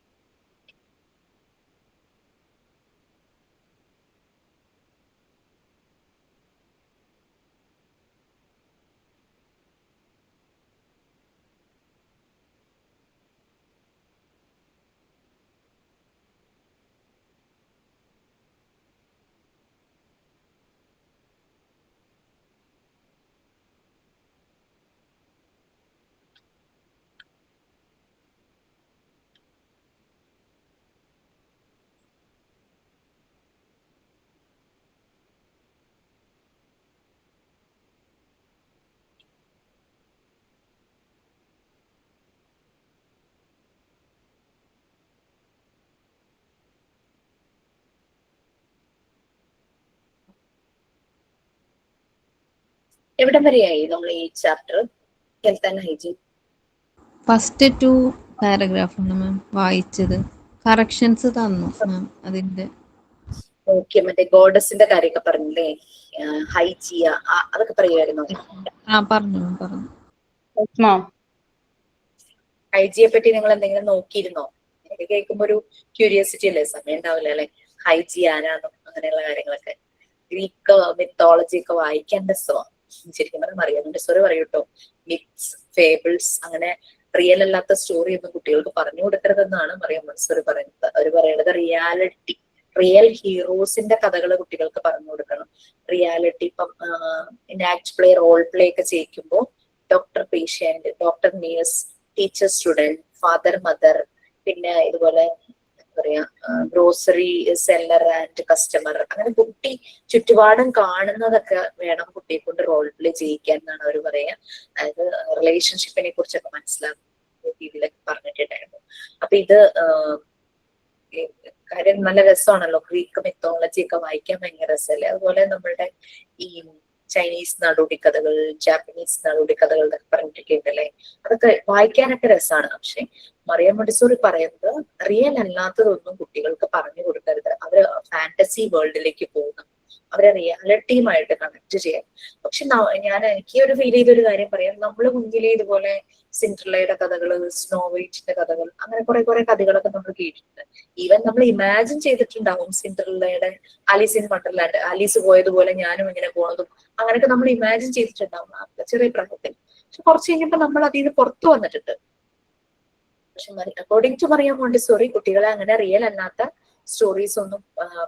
എവിടം വരെയായി നമ്മൾ ഈ chapter health and hygiene? First 2 paragraph ആണ് മാം വായിച്ചത്. കറക്ഷൻസ് തന്നു മാം അതിന്റെ. ഓക്കെ, മറ്റേ ഗോഡസിന്റെ കാര്യമൊക്കെ പറഞ്ഞില്ലേ, ഹൈജിയ അതൊക്കെ പറയുമായിരുന്നോ? പറഞ്ഞു. ഹൈജിയെ പറ്റി നിങ്ങൾ എന്തെങ്കിലും നോക്കിയിരുന്നോ? എനിക്ക് കേൾക്കുമ്പോ ഒരു ക്യൂരിയോസിറ്റി അല്ലേ, സമയം ഉണ്ടാവില്ല അല്ലെ. ഹൈജി ആരാന്നും അങ്ങനെയുള്ള കാര്യങ്ങളൊക്കെ, ഗ്രീക്ക് മിത്തോളജി ഒക്കെ വായിക്കാൻ രസമാണ്. ശരിക്കും പറഞ്ഞാൽ മറിയം മോണ്ടിസോറി പറയൂട്ടോ, മിത്സ്, ഫേബിൾസ്, അങ്ങനെ റിയൽ അല്ലാത്ത സ്റ്റോറി ഒന്നും കുട്ടികൾക്ക് പറഞ്ഞു കൊടുക്കരുതെന്നാണ് മറിയം മോണ്ടിസോറി പറയുന്നത്. അവർ പറയുന്നത് റിയാലിറ്റി, റിയൽ ഹീറോസിന്റെ കഥകൾ കുട്ടികൾക്ക് പറഞ്ഞു കൊടുക്കണം. റിയാലിറ്റി ഇപ്പം ആക്ട് പ്ലേ, റോൾ പ്ലേ ഒക്കെ ചെയ്യിക്കുമ്പോൾ doctor patient, doctor nurse, teacher student, father mother, പിന്നെ ഇതുപോലെ എന്താ പറയാ ഗ്രോസറി സെല്ലർ ആൻഡ് കസ്റ്റമർ, അങ്ങനെ കുട്ടി ചുറ്റുപാടും കാണുന്നതൊക്കെ വേണം കുട്ടിയെ കൊണ്ട് റോൾ പ്ലേ ചെയ്യിക്കാൻ എന്നാണ് അവർ പറയാ. അതായത് റിലേഷൻഷിപ്പിനെ കുറിച്ചൊക്കെ മനസ്സിലാക്കുന്ന രീതിയിലൊക്കെ പറഞ്ഞിട്ടുണ്ടായിരുന്നു. അപ്പൊ ഇത് കാര്യം നല്ല രസമാണല്ലോ, ഗ്രീക്ക് മിത്തോളജി ഒക്കെ വായിക്കാൻ ഭയങ്കര രസമല്ലേ. അതുപോലെ നമ്മളുടെ ഈ ചൈനീസ് നാടോടി കഥകൾ, ജാപ്പനീസ് നാടോടി കഥകൾ എന്നൊക്കെ പറഞ്ഞിട്ടൊക്കെ ഉണ്ടല്ലേ, അതൊക്കെ വായിക്കാനൊക്കെ രസമാണ്. പക്ഷെ മറിയം മോണ്ടിസോറി പറയുന്നത് റിയൽ അല്ലാത്തതൊന്നും കുട്ടികൾക്ക് പറഞ്ഞു കൊടുക്കരുത്. അവര് ഫാന്റസി വേൾഡിലേക്ക് പോകുന്നു, അവരെ റിയാലിറ്റിയുമായിട്ട് കണക്ട് ചെയ്യാം. പക്ഷെ എനിക്ക് ഒരു ഫീൽ ചെയ്തൊരു കാര്യം പറയാം, നമ്മൾ മുന്നിലെ ഇതുപോലെ സിൻഡ്രല്ലയുടെ കഥകള്, സ്നോ വൈറ്റിന്റെ കഥകൾ, അങ്ങനെ കുറെ കഥകളൊക്കെ നമ്മൾ കേട്ടിട്ടുണ്ട്. ഈവൻ നമ്മൾ ഇമാജിൻ ചെയ്തിട്ടുണ്ടാവും സിൻഡ്രല്ലയുടെ ആലീസ് ഇൻ വണ്ടർലാൻഡ്, ആലീസ് പോയതുപോലെ ഞാനും ഇങ്ങനെ പോണതും, അങ്ങനെയൊക്കെ നമ്മൾ ഇമാജിൻ ചെയ്തിട്ടുണ്ടാവും ചെറിയ പ്രായത്തിൽ. പക്ഷെ കുറച്ച് കഴിഞ്ഞപ്പോൾ നമ്മൾ അതിൽ നിന്ന് പുറത്തു വന്നിട്ടുണ്ട്. പക്ഷെ അക്കോർഡിംഗ് ടു മറിയം മോണ്ടിസോറി കുട്ടികളെ അങ്ങനെ റിയൽ അല്ലാത്ത സ്റ്റോറീസ് ഒന്നും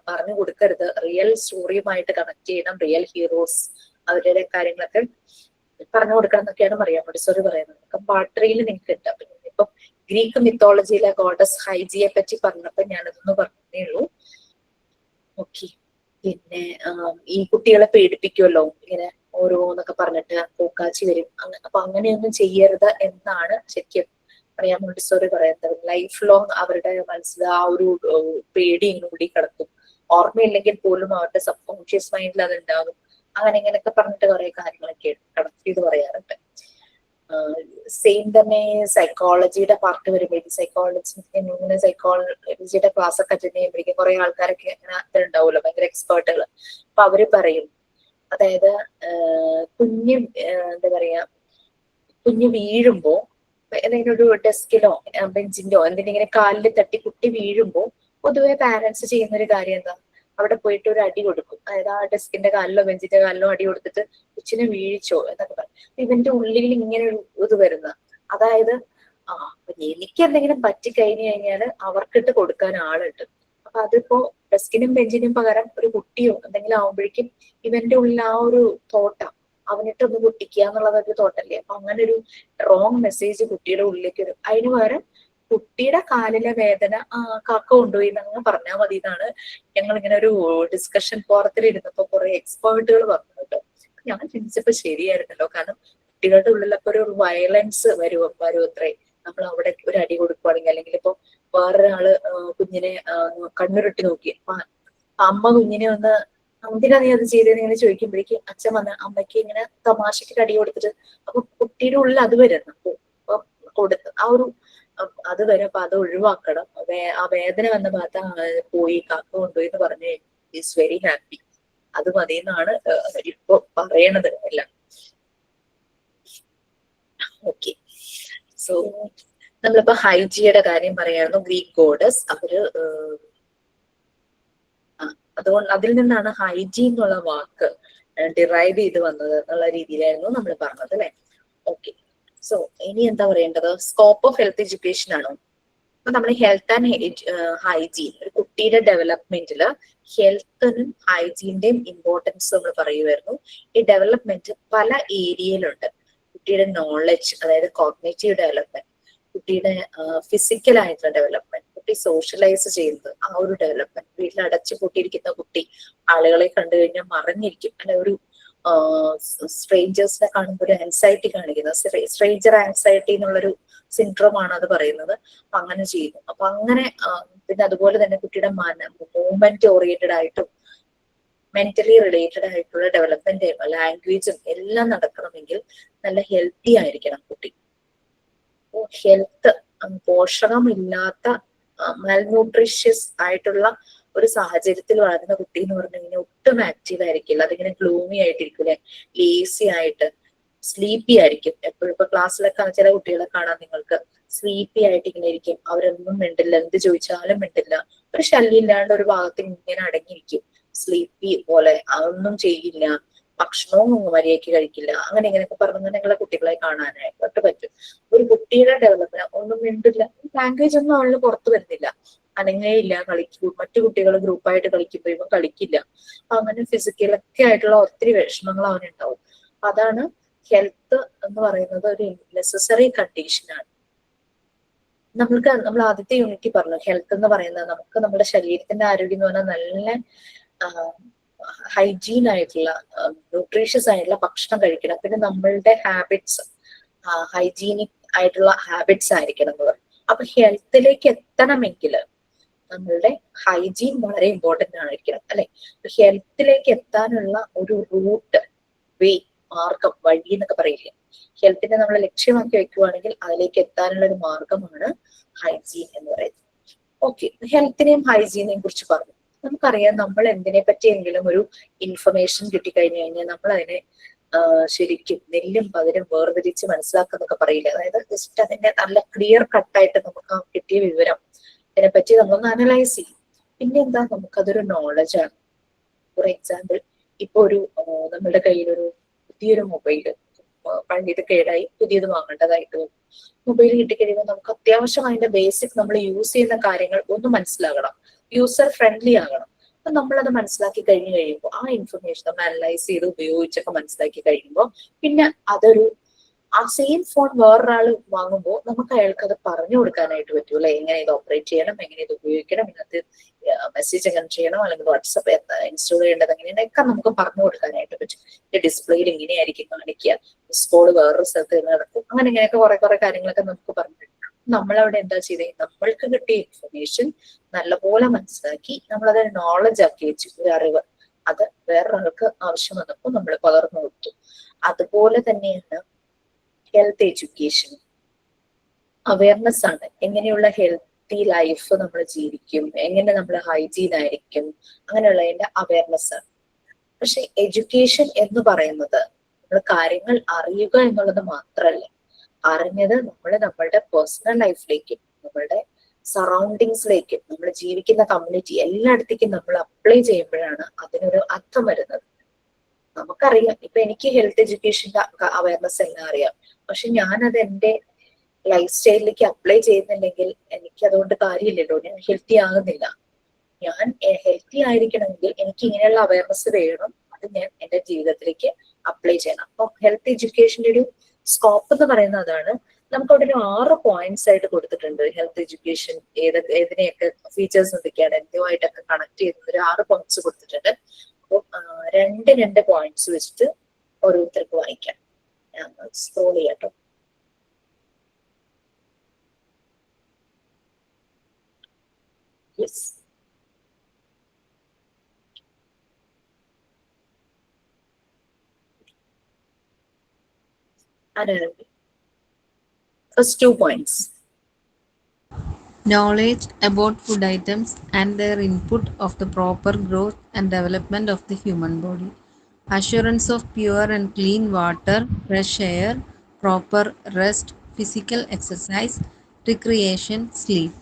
പറഞ്ഞു കൊടുക്കരുത്, റിയൽ സ്റ്റോറിയുമായിട്ട് കണക്ട് ചെയ്യണം, റിയൽ ഹീറോസ് അവരുടെ കാര്യങ്ങളൊക്കെ പറഞ്ഞു കൊടുക്കണം എന്നൊക്കെയാണ് മറിയം മോണ്ടിസോറി പറയുന്നത്. പാർട്ട് 3 നിങ്ങൾക്ക് ഉണ്ട്. അപ്പൊ ഇപ്പൊ ഗ്രീക്ക് മിത്തോളജിയിലെ ഗോഡസ് ഹൈജിയെ പറ്റി പറഞ്ഞപ്പോ ഞാനതൊന്ന് പറഞ്ഞേ ഉള്ളൂ. ഓക്കെ, പിന്നെ ഈ കുട്ടികളെ പേടിപ്പിക്കുമല്ലോ ഇങ്ങനെ ഓരോന്നൊക്കെ പറഞ്ഞിട്ട് പൂക്കാച്ചി വരും, അപ്പൊ അങ്ങനെയൊന്നും ചെയ്യരുത് എന്നാണ് ശരിക്കും മറിയം മോണ്ടിസോറി പറയുന്നത്. ലൈഫ് ലോങ് അവരുടെ മനസ്സിൽ ആ ഒരു പേടി കൂടി കിടക്കും. ഓർമ്മയില്ലെങ്കിൽ പോലും അവരുടെ സബ് കോൺഷ്യസ് മൈൻഡിൽ അത് ഉണ്ടാകും. അങ്ങനെ ഇങ്ങനെയൊക്കെ പറഞ്ഞിട്ട് കുറെ കാര്യങ്ങളൊക്കെ കണക്ട് ചെയ്ത് പറയാറുണ്ട്. സെയിം തന്നെ സൈക്കോളജിയുടെ പാർട്ട് വരുമ്പോഴേക്കും സൈക്കോളജിയുടെ ക്ലാസ് ഒക്കെ അറ്റൻഡ് ചെയ്യുമ്പോഴേക്കും കുറെ ആൾക്കാരൊക്കെ അങ്ങനെ ഉണ്ടാവുമല്ലോ, ഭയങ്കര എക്സ്പേർട്ടുകൾ. അപ്പൊ അവര് പറയും, അതായത് എന്താ പറയാ, കുഞ്ഞ് വീഴുമ്പോ എന്തെങ്കിലും ഒരു ഡെസ്കിലോ ബെഞ്ചിന്റോ എന്തെങ്കിലും ഇങ്ങനെ കാലിൽ തട്ടി കുട്ടി വീഴുമ്പോ പൊതുവെ പാരന്റ്സ് ചെയ്യുന്ന ഒരു കാര്യം എന്താ, അവിടെ പോയിട്ട് ഒരു അടി കൊടുക്കും. അതായത് ആ ഡെസ്കിന്റെ കാലിലോ ബെഞ്ചിന്റെ കാലിലോ അടി കൊടുത്തിട്ട് കൊച്ചിനെ വീഴിച്ചോ എന്നൊക്കെ പറയും. ഇവന്റെ ഉള്ളിൽ ഇങ്ങനെ ഒരു ഇത് വരുന്ന, അതായത് എനിക്ക് എന്തെങ്കിലും പറ്റിക്കഴിഞ്ഞു കഴിഞ്ഞാല് അവർക്കിട്ട് കൊടുക്കാൻ ആളുണ്ട്. അപ്പൊ അതിപ്പോ ഡെസ്കിനും ബെഞ്ചിനും പകരം ഒരു കുട്ടിയോ എന്തെങ്കിലും ആവുമ്പോഴേക്കും ഇവന്റെ ഉള്ളിൽ ആ ഒരു തോട്ടാ, അവനിട്ടൊന്ന് പൊട്ടിക്കുക എന്നുള്ളത് ഒരു തോട്ടല്ലേ. അപ്പൊ അങ്ങനെ ഒരു റോങ് മെസ്സേജ് കുട്ടിയുടെ ഉള്ളിലേക്ക് വരും. അതിന് പകരം കുട്ടിയുടെ കാലിലെ വേദന കാക്ക കൊണ്ടുപോയി എന്നങ്ങ് പറഞ്ഞാൽ മതി എന്നാണ് ഞങ്ങൾ ഇങ്ങനെ ഒരു ഡിസ്കഷൻ ഫോറത്തിൽ ഇരുന്നപ്പോ കുറെ എക്സ്പേർട്ടുകൾ പറഞ്ഞു കേട്ടോ. ഞാൻ ചിന്തിച്ചപ്പോ ശരിയായിരുന്നല്ലോ, കാരണം കുട്ടികളുടെ ഉള്ളിലൊക്കെ ഒരു വയലൻസ് വരുമത്രേ. നമ്മൾ അവിടെ ഒരു അടി കൊടുക്കുവാണെങ്കിൽ, അല്ലെങ്കിൽ ഇപ്പൊ വേറൊരാള് കുഞ്ഞിനെ കണ്ണുരുട്ടി നോക്കി അമ്മ കുഞ്ഞിനെ ഒന്ന് എന്തിനാ നീ അത് ചെയ്തതെന്ന് ഇങ്ങനെ ചോദിക്കുമ്പോഴേക്കും അച്ഛൻ വന്ന് അമ്മയ്ക്ക് ഇങ്ങനെ തമാശക്ക് അടി കൊടുത്തിട്ട്, അപ്പൊ കുട്ടിയുടെ ഉള്ളിൽ അത് വരുന്നു. അപ്പൊ കൊടുത്ത് ആ ഒരു അത് വരും. അപ്പൊ അത് ഒഴിവാക്കണം. ആ വേദന വന്ന ഭാഗത്ത് പോയി കാക്ക കൊണ്ടുപോയി എന്ന് പറഞ്ഞ് ഈസ് വെരി ഹാപ്പി. അത് മതി എന്നാണ് ഇപ്പൊ പറയണത് എല്ലാം. ഓക്കെ, സോ നമ്മളിപ്പോ ഹൈജിയുടെ കാര്യം പറയായിരുന്നു. ഗ്രീക്ക് ഗോഡസ് അവര് അതുകൊണ്ട് അതിൽ നിന്നാണ് ഹൈജി എന്നുള്ള വാക്ക് ഡിറൈവ് ചെയ്ത് വന്നത് എന്നുള്ള രീതിയിലായിരുന്നു നമ്മൾ പറഞ്ഞത് അല്ലെ. ഓക്കെ, സോ ഇനി എന്താ പറയേണ്ടത്, സ്കോപ്പ് ഓഫ് ഹെൽത്ത് എഡ്യൂക്കേഷൻ ആണോ. അപ്പൊ നമ്മൾ ഹെൽത്ത് ആൻഡ് ഹൈജീൻ, ഒരു കുട്ടിയുടെ ഡെവലപ്മെന്റില് ഹെൽത്തിനും ഹൈജീന്റെയും ഇമ്പോർട്ടൻസ് നമ്മൾ പറയുമായിരുന്നു. ഈ ഡെവലപ്മെന്റ് പല ഏരിയയിലുണ്ട്. കുട്ടിയുടെ നോളജ്, അതായത് കോഗ്നേറ്റീവ് ഡെവലപ്മെന്റ്, കുട്ടിയുടെ ഫിസിക്കൽ ആയിട്ടുള്ള ഡെവലപ്മെന്റ്, കുട്ടി സോഷ്യലൈസ് ചെയ്യുന്നത്, ആ ഒരു ഡെവലപ്മെന്റ്. വീട്ടിൽ അടച്ചു പൂട്ടിയിരിക്കുന്ന കുട്ടി ആളുകളെ കണ്ടു കഴിഞ്ഞാൽ മറിഞ്ഞിരിക്കും, അല്ലെ ഒരു സ്ട്രേഞ്ചേഴ്സിനെ കാണുമ്പോൾ ഒരു ആൻസൈറ്റി കാണിക്കുന്നത്, സ്ട്രേഞ്ചർ ആൻസൈറ്റി എന്നുള്ളൊരു സിൻഡ്രോം ആണ് അത് പറയുന്നത്. അപ്പൊ അങ്ങനെ ചെയ്യുന്നു. അപ്പൊ അങ്ങനെ പിന്നെ അതുപോലെ തന്നെ കുട്ടിയുടെ മൂവ്മെന്റ് ഓറിയന്റഡ് ആയിട്ടും മെന്റലി റിലേറ്റഡ് ആയിട്ടുള്ള ഡെവലപ്മെന്റ്, ലാംഗ്വേജും എല്ലാം നടക്കണമെങ്കിൽ നല്ല ഹെൽത്തി ആയിരിക്കണം കുട്ടി. ഹെൽത്ത് പോഷകമില്ലാത്ത മാൽന്യൂട്രീഷ്യസ് ആയിട്ടുള്ള ഒരു സാഹചര്യത്തിൽ വളരുന്ന കുട്ടി എന്ന് പറഞ്ഞു കഴിഞ്ഞാൽ ഒട്ടും ആക്റ്റീവ് ആയിരിക്കില്ല. അതിങ്ങനെ ഗ്ലൂമി ആയിട്ടിരിക്കൂലെ, ലേസി ആയിട്ട്, സ്ലീപ്പി ആയിരിക്കും എപ്പോഴും. ഇപ്പൊ ക്ലാസ്സിലൊക്കെ ചില കുട്ടികളെ കാണാൻ നിങ്ങൾക്ക് സ്ലീപ്പി ആയിട്ട് ഇങ്ങനെ ഇരിക്കും. അവരൊന്നും മിണ്ടില്ല, എന്ത് ചോദിച്ചാലും മിണ്ടില്ല, ഒരു ശല്യം ഇല്ലാണ്ട് ഒരു ഭാഗത്ത് ഇങ്ങനെ അടങ്ങിയിരിക്കും, സ്ലീപ്പി പോലെ, അതൊന്നും ചെയ്യില്ല. ഭക്ഷണവും മര്യാദയ്ക്ക് കഴിക്കില്ല, അങ്ങനെ ഇങ്ങനെയൊക്കെ പറഞ്ഞ് നിങ്ങളെ കുട്ടികളെ കാണാനായിട്ട് പറ്റും. ഒരു കുട്ടിയുടെ ഡെവലപ്മെന്റ് ഒന്നും മിണ്ടില്ല, ലാംഗ്വേജ് ഒന്നും അവളിൽ പുറത്തു വരുന്നില്ല, അനങ്ങയില്ല, കളിക്കൂ, മറ്റു കുട്ടികൾ ഗ്രൂപ്പായിട്ട് കളിക്കുമ്പോൾ ഇവ കളിക്കില്ല. അങ്ങനെ ഫിസിക്കലൊക്കെ ആയിട്ടുള്ള ഒത്തിരി വിഷമങ്ങൾ അവനുണ്ടാവും. അതാണ് ഹെൽത്ത് എന്ന് പറയുന്നത് ഒരു നെസസറി കണ്ടീഷനാണ്. നമ്മൾ ആദ്യത്തെ യൂണിറ്റ് പറഞ്ഞു ഹെൽത്ത് എന്ന് പറയുന്നത് നമുക്ക് നമ്മുടെ ശരീരത്തിന്റെ ആരോഗ്യം എന്ന് പറഞ്ഞാൽ നല്ല ഹൈജീൻ ആയിട്ടുള്ള ന്യൂട്രീഷ്യസ് ആയിട്ടുള്ള ഭക്ഷണം കഴിക്കണം. പിന്നെ നമ്മളുടെ ഹാബിറ്റ്സ് ഹൈജീനിക് ആയിട്ടുള്ള ഹാബിറ്റ്സ് ആയിരിക്കണം എന്ന് പറയും. അപ്പൊ ഹെൽത്തിലേക്ക് എത്തണമെങ്കിൽ നമ്മളുടെ ഹൈജീൻ വളരെ ഇമ്പോർട്ടന്റ് ആയിരിക്കണം, അല്ലെ? ഹെൽത്തിലേക്ക് എത്താനുള്ള ഒരു റൂട്ട്, വേ, മാർഗം, വഴി എന്നൊക്കെ പറയില്ലേ, ഹെൽത്തിനെ നമ്മൾ ലക്ഷ്യമാക്കി വെക്കുവാണെങ്കിൽ അതിലേക്ക് എത്താനുള്ള ഒരു മാർഗമാണ് ഹൈജീൻ എന്ന് പറയുന്നത്. ഓക്കെ, ഹെൽത്തിനെയും ഹൈജീനെയും കുറിച്ച് പറഞ്ഞു. നമുക്കറിയാം നമ്മൾ എന്തിനെ പറ്റിയെങ്കിലും ഒരു ഇൻഫർമേഷൻ കിട്ടിക്കഴിഞ്ഞു കഴിഞ്ഞാൽ നമ്മൾ അതിനെ ശരിക്കും നെല്ലും പതിരും വേർതിരിച്ച് മനസ്സിലാക്കുന്നൊക്കെ പറയില്ല. അതായത് ജസ്റ്റ് അതിന്റെ നല്ല ക്ലിയർ കട്ടായിട്ട് നമുക്ക് ആ കിട്ടിയ വിവരം ഇതിനെപ്പറ്റി നമ്മളൊന്ന് അനലൈസ് ചെയ്യും. പിന്നെ എന്താ, നമുക്കതൊരു നോളജാണ്. ഫോർ എക്സാമ്പിൾ, ഇപ്പൊ ഒരു നമ്മുടെ കയ്യിലൊരു പുതിയൊരു മൊബൈൽ പഴയത് കേടായി പുതിയത് വാങ്ങേണ്ടതായിട്ട് വരും. മൊബൈൽ കിട്ടിക്കഴിയുമ്പോൾ നമുക്ക് അത്യാവശ്യം അതിന്റെ ബേസിക് നമ്മൾ യൂസ് ചെയ്യുന്ന കാര്യങ്ങൾ ഒന്ന് മനസ്സിലാകണം, യൂസർ ഫ്രണ്ട്ലി ആകണം. അപ്പൊ നമ്മളത് മനസ്സിലാക്കി കഴിഞ്ഞു കഴിയുമ്പോൾ ആ ഇൻഫർമേഷൻ നമ്മൾ അനലൈസ് ചെയ്ത് ഉപയോഗിച്ചൊക്കെ മനസ്സിലാക്കി കഴിയുമ്പോൾ പിന്നെ അതൊരു ആ സെയിം ഫോൺ വേറൊരാൾ വാങ്ങുമ്പോൾ നമുക്ക് അയാൾക്ക് അത് പറഞ്ഞു കൊടുക്കാനായിട്ട് പറ്റും, അല്ലെ? എങ്ങനെ ഇത് ഓപ്പറേറ്റ് ചെയ്യണം, എങ്ങനെ ഇത് ഉപയോഗിക്കണം, ഇതിനകത്ത് മെസ്സേജ് എങ്ങനെ ചെയ്യണം, അല്ലെങ്കിൽ വാട്സപ്പ് ഇൻസ്റ്റാൾ ചെയ്യേണ്ടത് എങ്ങനെയൊക്കെ നമുക്ക് പറഞ്ഞു കൊടുക്കാനായിട്ട് പറ്റും. ഡിസ്പ്ലേയിൽ ഇങ്ങനെയായിരിക്കും കാണിക്കുക, സ്കോള് വേറൊരു സ്ഥലത്ത് നടക്കും, അങ്ങനെ ഇങ്ങനെയൊക്കെ കുറെ കാര്യങ്ങളൊക്കെ നമുക്ക് പറഞ്ഞു തരും. നമ്മളവിടെ എന്താ ചെയ്തേ, നമ്മൾക്ക് കിട്ടിയ ഇൻഫർമേഷൻ നല്ലപോലെ മനസ്സിലാക്കി നമ്മളത് നോളജ് ആക്കി വെച്ചു, ഒരു അറിവ്. അത് വേറൊരാൾക്ക് ആവശ്യം വന്നപ്പോൾ നമ്മൾ പകർന്നു കൊടുത്തു. അതുപോലെ തന്നെയാണ് ഹെൽത്ത് എഡ്യൂക്കേഷൻ, അവയർനെസ് ആണ്. എങ്ങനെയുള്ള ഹെൽത്തി ലൈഫ് നമ്മൾ ജീവിക്കും, എങ്ങനെ നമ്മൾ ഹൈജീൻ ആയിരിക്കും, അങ്ങനെയുള്ളതിന്റെ അവയർനെസ് ആണ്. പക്ഷെ എഡ്യൂക്കേഷൻ എന്ന് പറയുന്നത് നമ്മൾ കാര്യങ്ങൾ അറിയുക എന്നുള്ളത് മാത്രമല്ല, അറിഞ്ഞത് നമ്മളുടെ പേഴ്സണൽ ലൈഫിലേക്ക്, നമ്മളുടെ സറൗണ്ടിങ്സിലേക്ക്, നമ്മൾ ജീവിക്കുന്ന കമ്മ്യൂണിറ്റി എല്ലായിടത്തേക്കും നമ്മൾ അപ്ലൈ ചെയ്യുമ്പോഴാണ് അതിനൊരു അർത്ഥം വരുന്നത്. നമുക്കറിയാം, ഇപ്പൊ എനിക്ക് ഹെൽത്ത് എഡ്യൂക്കേഷന്റെ അവയർനെസ് എല്ലാം അറിയാം, പക്ഷെ ഞാനത് എന്റെ ലൈഫ് സ്റ്റൈലിലേക്ക് അപ്ലൈ ചെയ്യുന്നില്ലെങ്കിൽ എനിക്ക് അതുകൊണ്ട് കാര്യമില്ലല്ലോ, ഞാൻ ഹെൽത്തി ആകുന്നില്ല. ഞാൻ ഹെൽത്തി ആയിരിക്കണമെങ്കിൽ എനിക്ക് ഇങ്ങനെയുള്ള അവയർനെസ് വേണം, അത് ഞാൻ എന്റെ ജീവിതത്തിലേക്ക് അപ്ലൈ ചെയ്യണം. അപ്പൊ ഹെൽത്ത് എഡ്യൂക്കേഷന്റെ ഒരു സ്കോപ്പ് എന്ന് പറയുന്നത് അതാണ്. നമുക്ക് അവിടെ ഒരു 6 പോയിന്റ്സ് ആയിട്ട് കൊടുത്തിട്ടുണ്ട്. ഹെൽത്ത് എഡ്യൂക്കേഷൻ ഏതിനെയൊക്കെ ഫീച്ചേഴ്സ് എന്തൊക്കെയാണ് എന്തുമായിട്ടൊക്കെ കണക്ട് ചെയ്യുന്നത് ഒരു 6 പോയിന്റ്സ് കൊടുത്തിട്ടുണ്ട്. അപ്പോൾ 2 പോയിന്റ്സ് വെച്ചിട്ട് ഓരോരുത്തർക്ക് വായിക്കാം. സ്ക്രോൾ ചെയ്യാട്ടോ. Yes, first 2 points. Knowledge about food items and their input of the proper growth and development of the human body. Assurance of pure and clean water, fresh air, proper rest, physical exercise, recreation, sleep.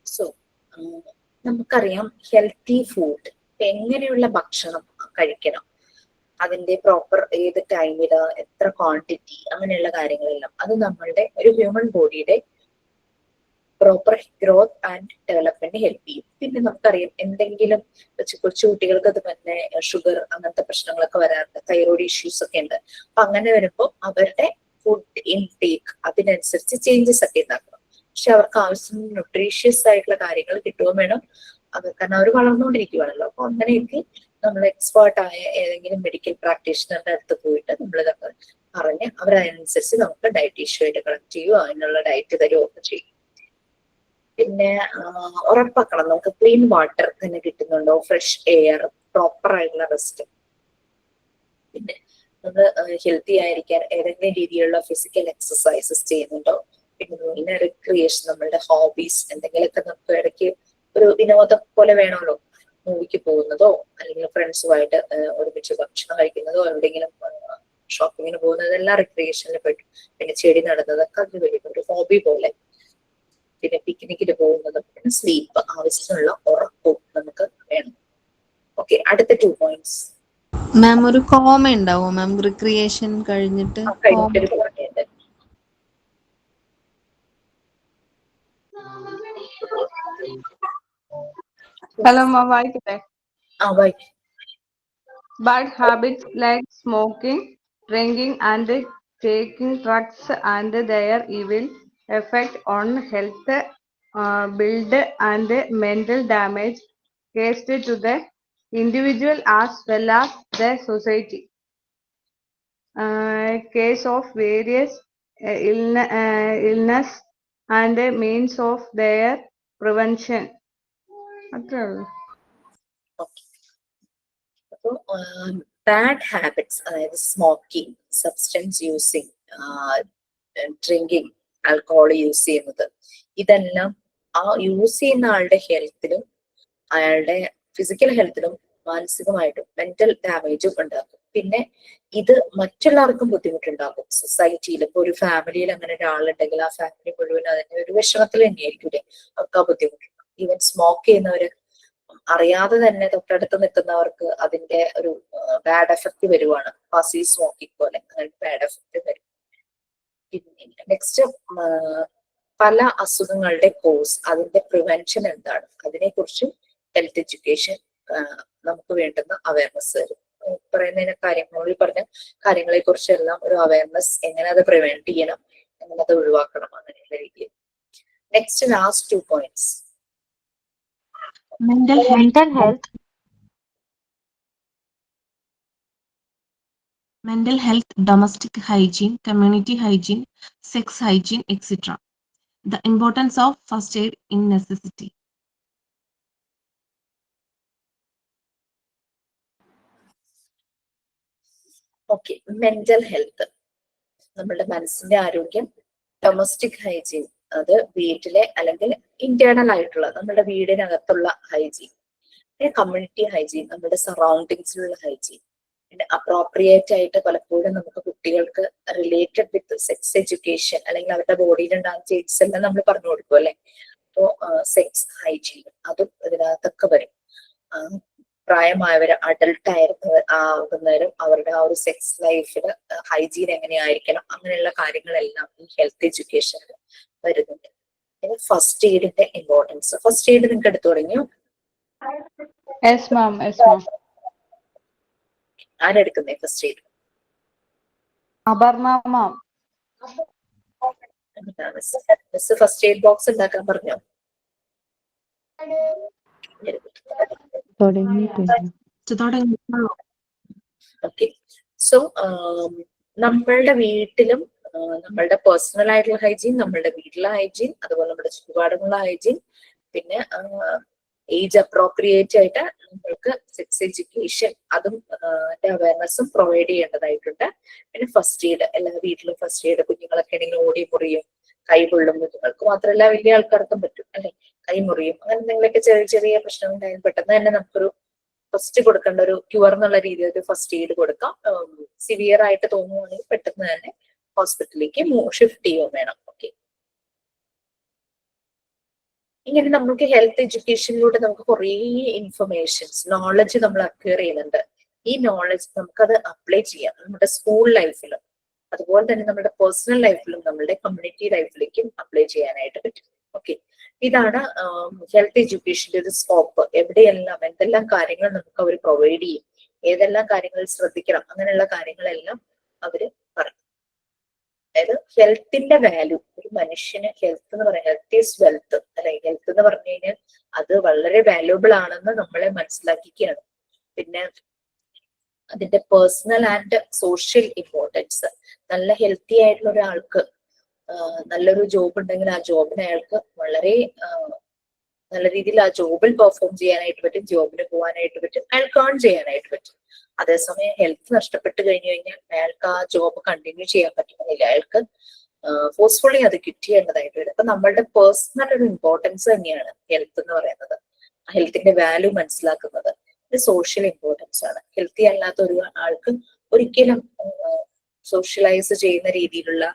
So, നമുക്കറിയാം healthy food, എങ്ങനെയുള്ള ഭക്ഷണം കഴിക്കണം, അതിന്റെ proper ഏത് ടൈമില് എത്ര quantity, അങ്ങനെയുള്ള കാര്യങ്ങളെല്ലാം അത് നമ്മളുടെ ഒരു ഹ്യൂമൻ ബോഡിയുടെ proper growth and development help ചെയ്യും. പിന്നെ നമുക്കറിയാം എന്തെങ്കിലും കൊച്ചു കുട്ടികൾക്ക് അത് തന്നെ ഷുഗർ അങ്ങനത്തെ പ്രശ്നങ്ങളൊക്കെ വരാറുണ്ട്, തൈറോയ്ഡ് ഇഷ്യൂസ് ഒക്കെ ഉണ്ട്. അപ്പൊ അങ്ങനെ വരുമ്പോൾ അവരുടെ ഫുഡ് ഇൻടേക്ക് അതിനനുസരിച്ച് ചേഞ്ചസ് ഒക്കെ ഉണ്ടാക്കണം. പക്ഷെ അവർക്ക് ആവശ്യം ന്യൂട്രീഷ്യസ് ആയിട്ടുള്ള കാര്യങ്ങൾ കിട്ടുകയും വേണം, അത് കാരണം അവർ വളർന്നുകൊണ്ടിരിക്കുകയാണല്ലോ. അപ്പൊ അങ്ങനെയൊക്കെ നമ്മൾ എക്സ്പേർട്ട് ആയ ഏതെങ്കിലും മെഡിക്കൽ പ്രാക്ടീഷണറുടെ അടുത്ത് പോയിട്ട് നമ്മളിതൊക്കെ പറഞ്ഞ് അവരനുസരിച്ച് നമുക്ക് ഡയറ്റീഷ്യമായിട്ട് കണക്ട് ചെയ്യുകയോ അതിനുള്ള ഡയറ്റ് തരുകയോ ഒക്കെ ചെയ്യും. പിന്നെ ഉറപ്പാക്കണം നമുക്ക് ക്ലീൻ വാട്ടർ തന്നെ കിട്ടുന്നുണ്ടോ, ഫ്രഷ് എയർ, പ്രോപ്പർ ആയിട്ടുള്ള റെസ്റ്റ്. പിന്നെ നമ്മൾ ഹെൽത്തി ആയിരിക്കാൻ ഏതെങ്കിലും രീതിയിലുള്ള ഫിസിക്കൽ എക്സസൈസസ് ചെയ്യുന്നുണ്ടോ. പിന്നെ റിക്രിയേഷൻ, നമ്മളുടെ ഹോബീസ് എന്തെങ്കിലുമൊക്കെ നമുക്ക് ഇടയ്ക്ക് ഒരു വിനോദം പോലെ വേണമല്ലോ, മൂവിക്ക് പോകുന്നതോ അല്ലെങ്കിൽ ഫ്രണ്ട്സുമായിട്ട് ഒരുമിച്ച് ഭക്ഷണം കഴിക്കുന്നതോ എവിടെയെങ്കിലും ഷോപ്പിങ്ങിന് പോകുന്നതെല്ലാം റിക്രിയേഷനിൽ പെട്ടു. പിന്നെ ചെടി നടുന്നതൊക്കെ അതിന് വരും ഒരു ഹോബി പോലെ. പിന്നെ പിക്നിക്കിന് പോകുന്നതും, പിന്നെ സ്ലീപ്പ്, ആവശ്യത്തിനുള്ള ഉറപ്പും നമുക്ക് വേണം. ഓക്കെ, അടുത്ത 2 പോയിന്റ്സ്. മാം ഒരു കോമ ഉണ്ടാവോ മാം റിക്രിയേഷൻ കഴിഞ്ഞിട്ട്? കഴിഞ്ഞിട്ടൊരു പോയിന്റ് ഉണ്ട്. Hello, ma'am. Vaikite. വായിക്കും. Bad habits like smoking, drinking, and taking drugs and their evil effect on health, build and mental damage caused to the individual as well as the society. Case of various illness and means of their prevention. അത്രേ ഉള്ളൂ. അപ്പോൾ bad habits, അതായത് smoking, substance using, drinking, alcohol use ചെയ്യുന്നത്, ഇതെല്ലാം ആ use ചെയ്യുന്ന ആളുടെ ഹെൽത്തിലും അയാളുടെ ഫിസിക്കൽ ഹെൽത്തിലും മാനസികമായിട്ടും മെന്റൽ ഡാമേജും ഉണ്ടാക്കും. പിന്നെ ഇത് മറ്റുള്ളവർക്കും ബുദ്ധിമുട്ടുണ്ടാക്കും. സൊസൈറ്റിയിൽ ഇപ്പൊ ഒരു ഫാമിലിയിൽ അങ്ങനെ ഒരാളുണ്ടെങ്കിൽ ആ ഫാമിലി മുഴുവൻ അതിന്റെ ഒരു വിഷമത്തിൽ തന്നെയായിരിക്കും അവർക്ക് ആ ബുദ്ധിമുട്ടുണ്ടാകും. ഈവൻ സ്മോക്ക് ചെയ്യുന്നവര് അറിയാതെ തന്നെ തൊട്ടടുത്ത് നിൽക്കുന്നവർക്ക് അതിന്റെ ഒരു ബാഡ് എഫക്ട് വരുവാണ്. പാസീവ് സ്മോക്കിംഗ് പോലെ അങ്ങനെ ബാഡ് എഫക്ട് വരും. പിന്നെ നെക്സ്റ്റ്, പല അസുഖങ്ങളുടെ കോസ്, അതിന്റെ പ്രിവെൻഷൻ എന്താണ്, അതിനെക്കുറിച്ചും ഹെൽത്ത് എഡ്യൂക്കേഷൻ നമുക്ക് വേണ്ടുന്ന അവയർനെസ് തരും. പറയുന്നതിന് കാര്യങ്ങളിൽ പറഞ്ഞ കാര്യങ്ങളെ കുറിച്ചെല്ലാം ഒരു അവയർനെസ്, എങ്ങനെ അത് പ്രിവെന്റ് ചെയ്യണം, എങ്ങനെ അത് ഒഴിവാക്കണം, അങ്ങനെയുള്ള രീതിയിൽ. Next, last 2 points. Mental health, domestic hygiene, community hygiene, sex hygiene, etc. The importance of first aid in necessity. Okay, mental health, നമ്മളുടെ മനസ്സിന്റെ ആരോഗ്യം. ഡൊമസ്റ്റിക് ഹൈജീൻ, അത് വീട്ടിലെ അല്ലെങ്കിൽ ഇന്റേണൽ ആയിട്ടുള്ള നമ്മുടെ വീടിനകത്തുള്ള ഹൈജീൻ. പിന്നെ കമ്മ്യൂണിറ്റി ഹൈജീൻ, നമ്മുടെ സറൗണ്ടിങ്സിലുള്ള ഹൈജീൻ. പിന്നെ അപ്രോപ്രിയേറ്റ് ആയിട്ട് പലപ്പോഴും നമുക്ക് കുട്ടികൾക്ക് റിലേറ്റഡ് വിത്ത് സെക്സ് എഡ്യൂക്കേഷൻ അല്ലെങ്കിൽ അവരുടെ ബോഡിയിൽ ഉണ്ടാകുന്ന ചേഞ്ചസ് എല്ലാം നമ്മൾ പറഞ്ഞു കൊടുക്കും അല്ലെ. അപ്പോൾ സെക്സ് ഹൈജീൻ അതും ഇതിനകത്തൊക്കെ വരും. പ്രായമായവർ അഡൾട്ട് ആകുന്നവരും അവരുടെ ആ ഒരു സെക്സ് ലൈഫിൽ ഹൈജീൻ എങ്ങനെയായിരിക്കണം, അങ്ങനെയുള്ള കാര്യങ്ങളെല്ലാം ഈ ഹെൽത്ത് എഡ്യൂക്കേഷനിൽ വരുന്നുണ്ട്. പിന്നെ ഫസ്റ്റ് എയ്ഡിന്റെ ഇമ്പോർട്ടൻസ്. ഫസ്റ്റ് എയ്ഡ് നിങ്ങൾക്ക് എടുത്തു തുടങ്ങിയോ? Yes, ma'am. Yes, ma'am. ആരെടുക്കുന്നേ first aid? Abarna, ma'am. Miss first aid box ഉണ്ടാക്കാൻ പറഞ്ഞോ? ഓക്കെ, സോ നമ്മളുടെ വീട്ടിലും നമ്മളുടെ പേഴ്സണൽ ആയിട്ടുള്ള ഹൈജീൻ, നമ്മളുടെ വീട്ടിലെ ഹൈജീൻ, അതുപോലെ നമ്മുടെ ചുറ്റുപാടുമുള്ള ഹൈജീൻ, പിന്നെ ഏജ് അപ്രോപ്രിയേറ്റ് ആയിട്ട് നമ്മൾക്ക് സെക്സ് എഡ്യൂക്കേഷൻ അതും അവയർനെസ്സും പ്രൊവൈഡ് ചെയ്യേണ്ടതായിട്ടുണ്ട്. പിന്നെ ഫസ്റ്റ് എയ്ഡ്, എല്ലാ വീട്ടിലും ഫസ്റ്റ് എയ്ഡ്. കുഞ്ഞുങ്ങളൊക്കെ ആണെങ്കിൽ ഓടി മുറിയും, കൈ പൊള്ളും. കുഞ്ഞുങ്ങൾക്ക് മാത്രമല്ല വലിയ ആൾക്കാർക്കും പറ്റും അല്ലെ, കൈ മുറിയും. അങ്ങനെ എന്തെങ്കിലുമൊക്കെ ചെറിയ ചെറിയ പ്രശ്നം ഉണ്ടായാലും പെട്ടെന്ന് തന്നെ നമുക്കൊരു ഫസ്റ്റ് കൊടുക്കേണ്ട ഒരു ക്യൂർ എന്നുള്ള രീതിയിൽ ഒരു ഫസ്റ്റ് എയ്ഡ് കൊടുക്കാം. സിവിയർ ആയിട്ട് തോന്നുവാണെങ്കിൽ പെട്ടെന്ന് തന്നെ ഹോസ്പിറ്റലിലേക്ക് ഷിഫ്റ്റ് ചെയ്യുകയും വേണം. ഓക്കെ, ഇങ്ങനെ നമുക്ക് ഹെൽത്ത് എഡ്യൂക്കേഷനിലൂടെ നമുക്ക് കുറേ ഇൻഫർമേഷൻസ്, നോളജ് നമ്മൾ അക്വയർ ചെയ്യുന്നുണ്ട്. ഈ നോളജ് നമുക്കത് അപ്ലൈ ചെയ്യാം നമ്മുടെ സ്കൂൾ ലൈഫിലും അതുപോലെ തന്നെ നമ്മുടെ പേഴ്സണൽ ലൈഫിലും നമ്മുടെ കമ്മ്യൂണിറ്റി ലൈഫിലേക്കും അപ്ലൈ ചെയ്യാനായിട്ട് പറ്റും. ഓക്കെ, ഇതാണ് ഹെൽത്ത് എഡ്യൂക്കേഷന്റെ ഒരു സ്കോപ്പ്. എവിടെയെല്ലാം എന്തെല്ലാം കാര്യങ്ങൾ നമുക്ക് അവർ പ്രൊവൈഡ് ചെയ്യും, ഏതെല്ലാം കാര്യങ്ങൾ ശ്രദ്ധിക്കണം, അങ്ങനെയുള്ള കാര്യങ്ങളെല്ലാം അവര് പറയും. അതായത് ഹെൽത്തിന്റെ വാല്യൂ, ഒരു മനുഷ്യന് ഹെൽത്ത് എന്ന് പറയാം, ഹെൽത്ത് ഈസ് വെൽത്ത് അല്ലെ. ഹെൽത്ത് എന്ന് പറഞ്ഞു കഴിഞ്ഞാൽ അത് വളരെ വാല്യൂബിൾ ആണെന്ന് നമ്മളെ മനസ്സിലാക്കിക്കുകയാണ്. പിന്നെ അതിന്റെ പേഴ്സണൽ ആൻഡ് സോഷ്യൽ ഇമ്പോർട്ടൻസ്, നല്ല ഹെൽത്തി ആയിട്ടുള്ള ഒരാൾക്ക് നല്ലൊരു ജോബ് ഉണ്ടെങ്കിൽ ആ ജോബിന് അയാൾക്ക് വളരെ നല്ല രീതിയിൽ ആ ജോബിൽ പെർഫോം ചെയ്യാനായിട്ട് പറ്റും, ജോബിന് പോകാനായിട്ട് പറ്റും, അയാൾക്ക് ഏൺ ചെയ്യാനായിട്ട് പറ്റും. അതേസമയം ഹെൽത്ത് നഷ്ടപ്പെട്ട് കഴിഞ്ഞു കഴിഞ്ഞാൽ അയാൾക്ക് ആ ജോബ് കണ്ടിന്യൂ ചെയ്യാൻ പറ്റുന്നില്ല, അയാൾക്ക് ഫോഴ്സ്ഫുള്ളി അത് ക്വിറ്റ് ചെയ്യേണ്ടതായിട്ട് വരും. അപ്പൊ നമ്മളുടെ പേഴ്സണൽ ഒരു ഇമ്പോർട്ടൻസ് തന്നെയാണ് ഹെൽത്ത് എന്ന് പറയുന്നത്. ഹെൽത്തിന്റെ വാല്യൂ മനസ്സിലാക്കുന്നത് ഇത് സോഷ്യൽ ഇമ്പോർട്ടൻസ് ആണ്. ഹെൽത്തി അല്ലാത്ത ഒരു ആൾക്ക് ഒരിക്കലും സോഷ്യലൈസ് ചെയ്യുന്ന രീതിയിലുള്ള